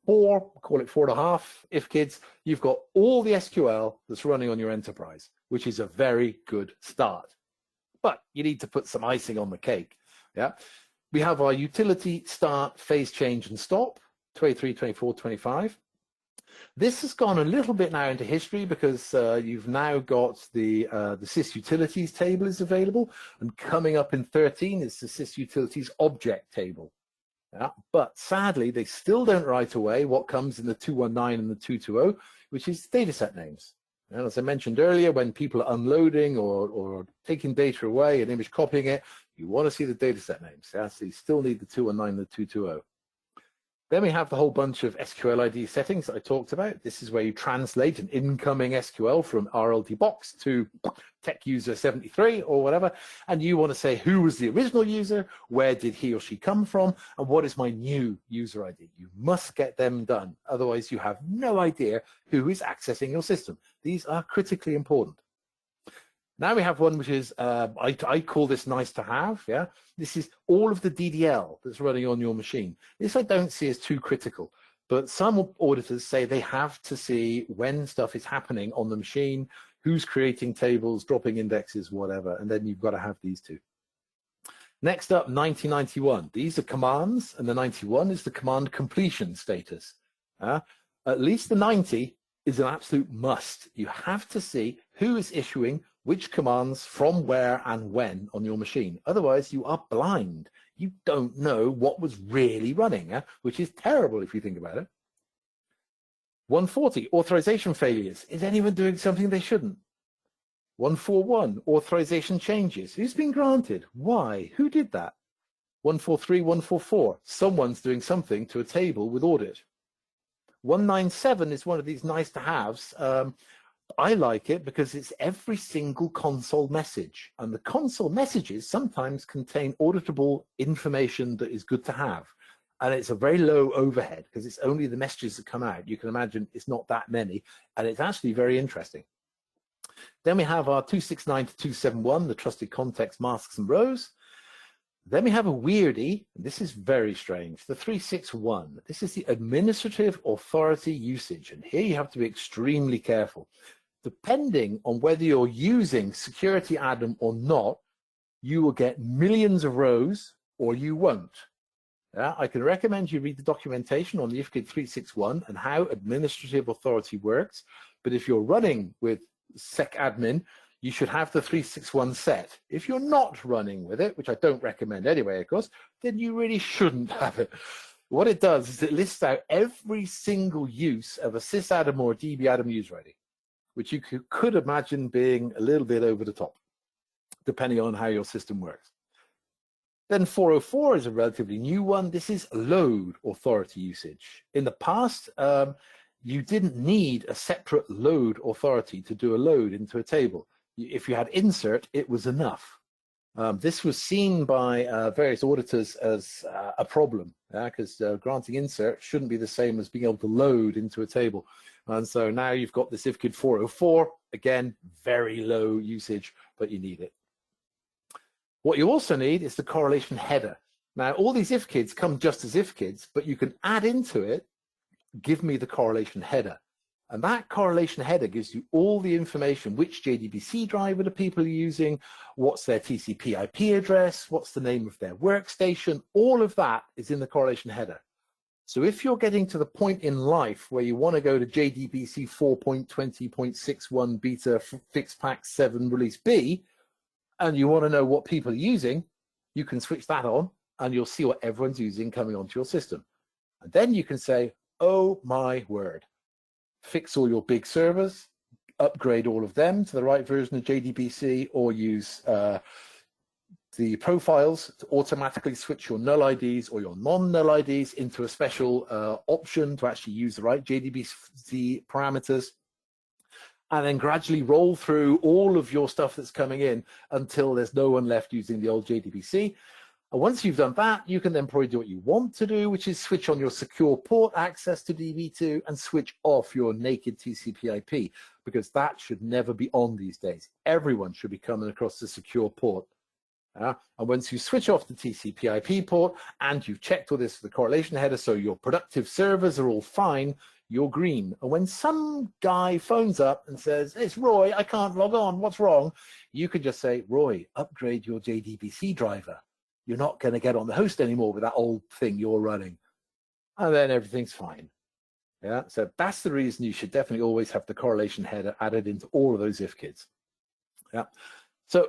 4, call it 4.5 IFKIDs, you've got all the SQL that's running on your enterprise, which is a very good start. But you need to put some icing on the cake. We have our utility start, phase change, and stop, 23, 24, 25. This has gone a little bit now into history because you've now got the sys utilities table is available, and coming up in 13 is the sys utilities object table. Yeah? But sadly, they still don't write away what comes in the 219 and the 220, which is dataset names. And as I mentioned earlier, when people are unloading or taking data away and image copying it, you want to see the dataset names. Yeah? So you still need the 219 and the 220. Then we have the whole bunch of SQL ID settings that I talked about. This is where you translate an incoming SQL from RLT box to tech user 73 or whatever. And you want to say who was the original user, where did he or she come from, and what is my new user ID. You must get them done. Otherwise, you have no idea who is accessing your system. These are critically important. Now we have one which is, I call this nice to have, yeah? This is all of the DDL that's running on your machine. This I don't see as too critical, but some auditors say they have to see when stuff is happening on the machine, who's creating tables, dropping indexes, whatever, and then you've got to have these two. Next up, 9091. These are commands, and the 91 is the command completion status. At least the 90 is an absolute must. You have to see who is issuing which commands from where and when on your machine. Otherwise, you are blind. You don't know what was really running, which is terrible if you think about it. 140, authorization failures. Is anyone doing something they shouldn't? 141, authorization changes. Who's been granted? Why? Who did that? 143, 144, someone's doing something to a table with audit. 197 is one of these nice to haves. I like it because it's every single console message, and the console messages sometimes contain auditable information that is good to have, and it's a very low overhead because it's only the messages that come out. You can imagine it's not that many, and it's actually very interesting. Then we have our 269 to 271, the trusted context masks and rows. Then we have a weirdie, and this is very strange, the 361. This is the administrative authority usage, and here you have to be extremely careful. Depending on whether you're using security addon or not, you will get millions of rows or you won't. Yeah, I can recommend you read the documentation on the IFKID 361 and how administrative authority works, but if you're running with SecAdmin, you should have the 361 set. If you're not running with it, which I don't recommend anyway, of course, then you really shouldn't have it. What it does is it lists out every single use of a sysadmin or a DBAdmin user ID, which you could imagine being a little bit over the top, depending on how your system works. Then 404 is a relatively new one. This is load authority usage. In the past, you didn't need a separate load authority to do a load into a table. If you had insert, it was enough. This was seen by various auditors as a problem, because granting insert shouldn't be the same as being able to load into a table. And so now you've got this IFKID 404, again, very low usage, but you need it. What you also need is the correlation header. Now, all these IFKIDs come just as IFKIDs, but you can add into it, give me the correlation header. And that correlation header gives you all the information, which JDBC driver the people are using, what's their TCP IP address, what's the name of their workstation, all of that is in the correlation header. So if you're getting to the point in life where you want to go to JDBC 4.20.61 beta FixPack 7 release B, and you want to know what people are using, you can switch that on and you'll see what everyone's using coming onto your system. And then you can say, oh my word, fix all your big servers, upgrade all of them to the right version of JDBC, or use the profiles to automatically switch your null IDs or your non-null IDs into a special option to actually use the right JDBC parameters, and then gradually roll through all of your stuff that's coming in until there's no one left using the old JDBC. And once you've done that, you can then probably do what you want to do, which is switch on your secure port access to DB2 and switch off your naked TCP IP, because that should never be on these days. Everyone should be coming across the secure port. And once you switch off the TCP IP port and you've checked all this for the correlation header, so your productive servers are all fine, you're green. And when some guy phones up and says, it's Roy, I can't log on, what's wrong? You could just say, Roy, upgrade your JDBC driver. You're not going to get on the host anymore with that old thing you're running. And then everything's fine. Yeah, so that's the reason you should definitely always have the correlation header added into all of those IFKIDs. Yeah, so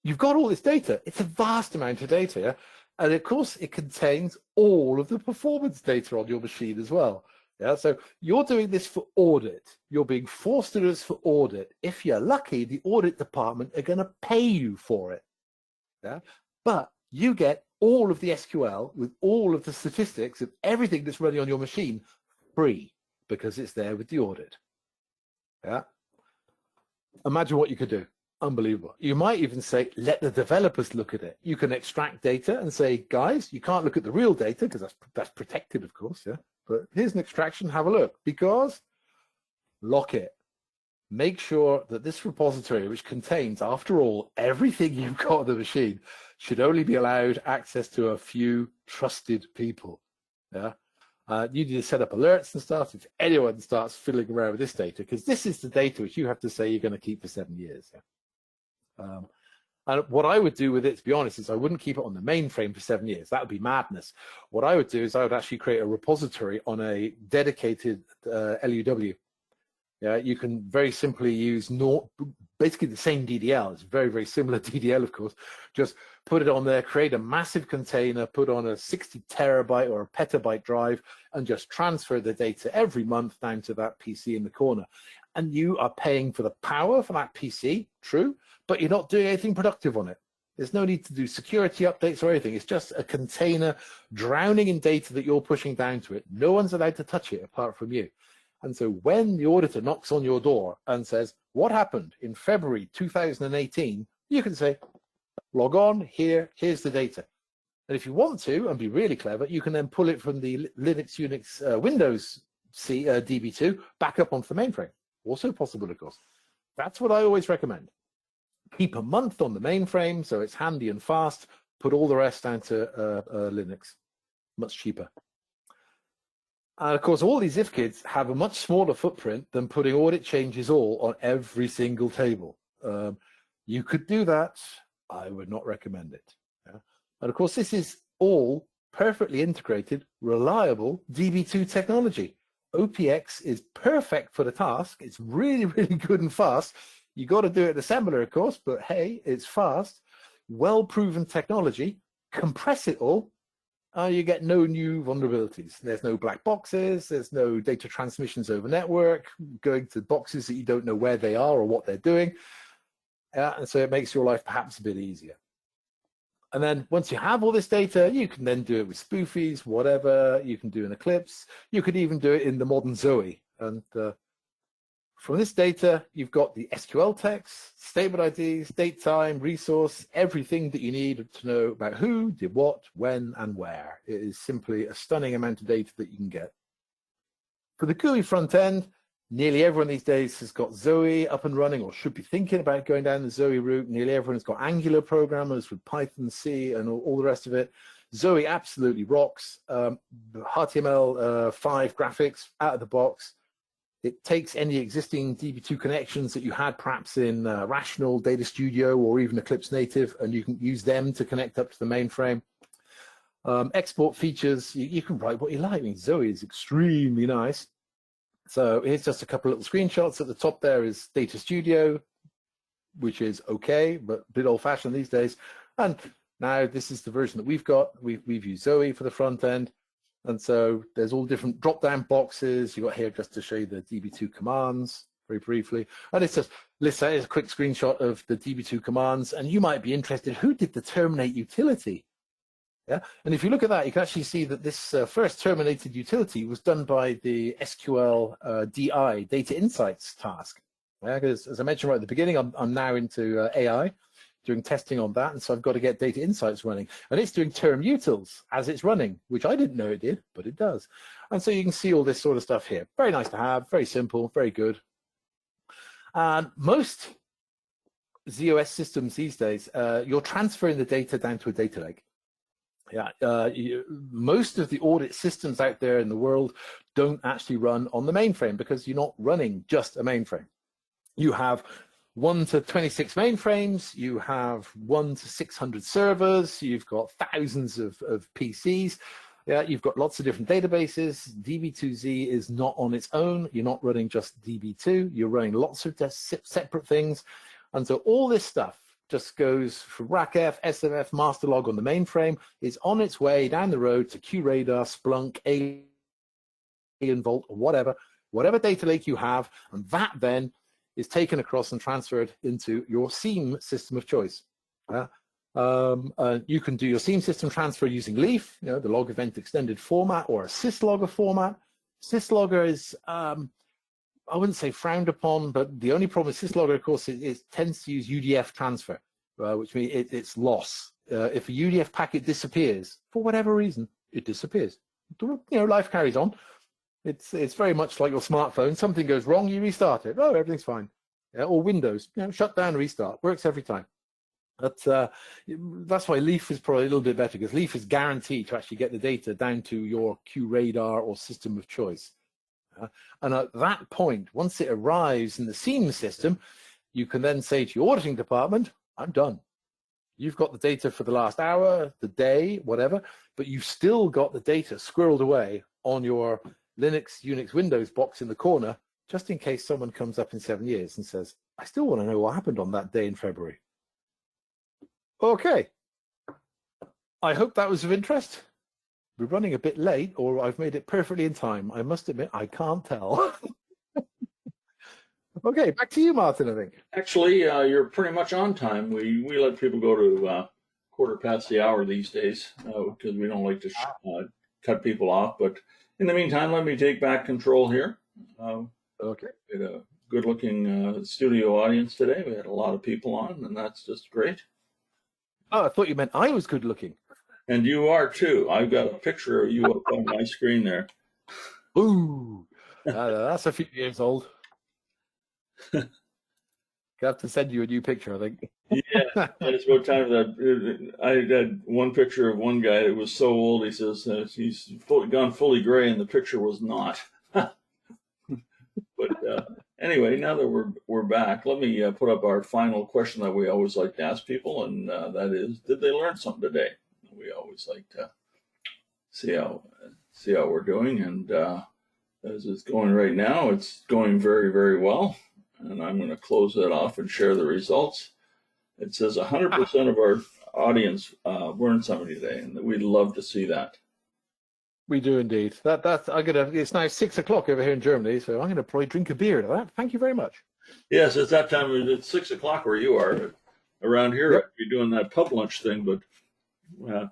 you've got all this data. It's a vast amount of data. Yeah? And of course, it contains all of the performance data on your machine as well. Yeah, so you're doing this for audit. You're being forced to do this for audit. If you're lucky, the audit department are going to pay you for it. Yeah, but you get all of the SQL with all of the statistics of everything that's running on your machine free because it's there with the audit. Yeah. Imagine what you could do. Unbelievable. You might even say, let the developers look at it. You can extract data and say, guys, you can't look at the real data because that's protected, of course. Yeah. But here's an extraction. Have a look because lock it. Make sure that this repository, which contains, after all, everything you've got on the machine, should only be allowed access to a few trusted people. Yeah. You need to set up alerts and stuff if anyone starts fiddling around with this data, because this is the data which you have to say you're going to keep for 7 years. Yeah. And what I would do with it, to be honest, is I wouldn't keep it on the mainframe for 7 years. That would be madness. What I would do is I would actually create a repository on a dedicated LUW. Yeah, you can very simply use basically the same DDL. It's very, very similar DDL, of course. Just put it on there, create a massive container, put on a 60 terabyte or a petabyte drive, and just transfer the data every month down to that PC in the corner. And you are paying for the power for that PC, true, but you're not doing anything productive on it. There's no need to do security updates or anything. It's just a container drowning in data that you're pushing down to it. No one's allowed to touch it apart from you. And so when the auditor knocks on your door and says, what happened in February 2018, you can say, log on, here's the data. And if you want to, and be really clever, you can then pull it from the Linux, Unix, Windows DB2 back up onto the mainframe. Also possible, of course. That's what I always recommend. Keep a month on the mainframe so it's handy and fast. Put all the rest down to Linux. Much cheaper. And of course, all these IFKids have a much smaller footprint than putting audit changes all on every single table. You could do that. I would not recommend it. Yeah? And of course, this is all perfectly integrated, reliable DB2 technology. OPX is perfect for the task. It's really, really good and fast. You got to do it in assembler, of course, but hey, it's fast, well-proven technology. Compress it all. You get no new vulnerabilities. There's no black boxes. There's no data transmissions over network, going to boxes that you don't know where they are or what they're doing. And so it makes your life perhaps a bit easier. And then once you have all this data, you can then do it with spoofies, whatever. You can do an Eclipse. You could even do it in the modern Zowe. And from this data, you've got the SQL text, statement IDs, date, time, resource, everything that you need to know about who, did what, when, and where. It is simply a stunning amount of data that you can get. For the GUI front end, nearly everyone these days has got Zowe up and running or should be thinking about going down the Zowe route. Nearly everyone has got Angular programmers with Python, C, and all the rest of it. Zowe absolutely rocks. HTML5 graphics out of the box. It takes any existing DB2 connections that you had perhaps in Rational, Data Studio, or even Eclipse Native, and you can use them to connect up to the mainframe. Export features, you can write what you like. I mean, Zowe is extremely nice. So here's just a couple of little screenshots. At the top there is Data Studio, which is okay, but a bit old-fashioned these days. And now this is the version that we've got. We've used Zowe for the front end. And so there's all different drop-down boxes. You've got here just to show you the DB2 commands very briefly. And it's just, let's say, a quick screenshot of the DB2 commands. And you might be interested, who did the terminate utility? Yeah. And if you look at that, you can actually see that this first terminated utility was done by the SQL DI, Data Insights task. Yeah, because as I mentioned right at the beginning, I'm now into AI. Doing testing on that, and so I've got to get Data Insights running, and it's doing term utils as it's running, which I didn't know it did, but it does. And so you can see all this sort of stuff here. Very nice to have, very simple, very good. And most ZOS systems these days, you're transferring the data down to a data lake. Yeah, most of the audit systems out there in the world don't actually run on the mainframe because you're not running just a mainframe. You have 1 to 26 mainframes, you have 1 to 600 servers, you've got thousands of PCs, yeah, you've got lots of different databases. DB2Z is not on its own. You're not running just DB2, you're running lots of separate things. And so all this stuff just goes from RACF, SMF, master log on the mainframe, is on its way down the road to QRadar, Splunk, Alien Vault, or whatever data lake you have, and that then is taken across and transferred into your SIEM system of choice. You can do your SIEM system transfer using Leaf, the log event extended format, or a syslogger format. Syslogger is, I wouldn't say frowned upon, but the only problem with syslogger, of course, it tends to use UDF transfer, which means it's loss. If a UDF packet disappears, for whatever reason, it disappears. Life carries on. It's very much like your smartphone. Something goes wrong, you restart it. Oh, everything's fine. Or Windows, shut down, restart. Works every time. But that's why Leaf is probably a little bit better, because Leaf is guaranteed to actually get the data down to your QRadar or system of choice. And at that point, once it arrives in the SIEM system, you can then say to your auditing department, I'm done. You've got the data for the last hour, the day, whatever, but you've still got the data squirreled away on your Linux, Unix, Windows box in the corner, just in case someone comes up in 7 years and says, I still want to know what happened on that day in February. Okay. I hope that was of interest. We're running a bit late, or I've made it perfectly in time. I must admit, I can't tell. Okay, back to you, Martin, I think. Actually, you're pretty much on time. We let people go to quarter past the hour these days because we don't like to cut people off. But in the meantime, let me take back control here. Okay. We had a good-looking studio audience today. We had a lot of people on, and that's just great. Oh, I thought you meant I was good-looking. And you are too. I've got a picture of you up on my screen there. Ooh, that's a few years old. I have to send you a new picture, I think. Yeah, it's about time that I had one picture of one guy that was so old. He says he's gone fully gray, and the picture was not. But anyway, now that we're back, let me put up our final question that we always like to ask people, and that is, did they learn something today? We always like to see how we're doing, and as it's going right now, it's going very, very well. And I'm going to close that off and share the results. It says 100% of our audience learned something today, and we'd love to see that. We do indeed. It's now 6 o'clock over here in Germany, so I'm gonna probably drink a beer to that. Thank you very much. Yes, it's that time. It's 6 o'clock where you are. Around here, Yep. I'd be doing that pub lunch thing, but it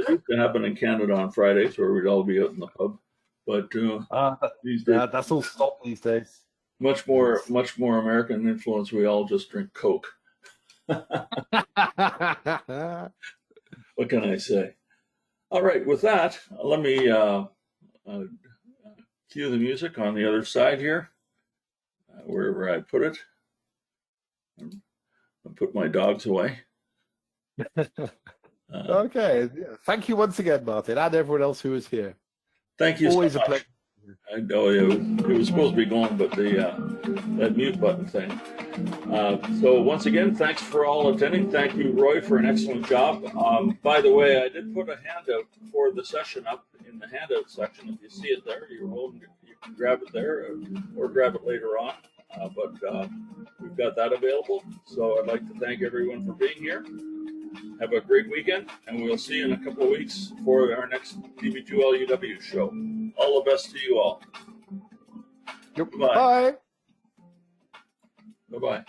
used to happen in Canada on Fridays where we'd all be out in the pub. But these days, that's all stopped these days. much more American influence. We all just drink Coke. What can I say? All right, with that, let me cue the music on the other side here, wherever I put it. I'll put my dogs away. Okay. Thank you once again, Martin, and everyone else who is here. Thank you. Always so a much. pleasure. I know it was supposed to be going, but that mute button thing. So once again, thanks for all attending. Thank you, Roy, for an excellent job. By the way, I did put a handout for the session up in the handout section. If you see it there, you can grab it there or grab it later on. But we've got that available. So I'd like to thank everyone for being here. Have a great weekend, and we'll see you in a couple of weeks for our next DB2 LUW show. All the best to you all. Yep. Bye. Bye. Bye-bye.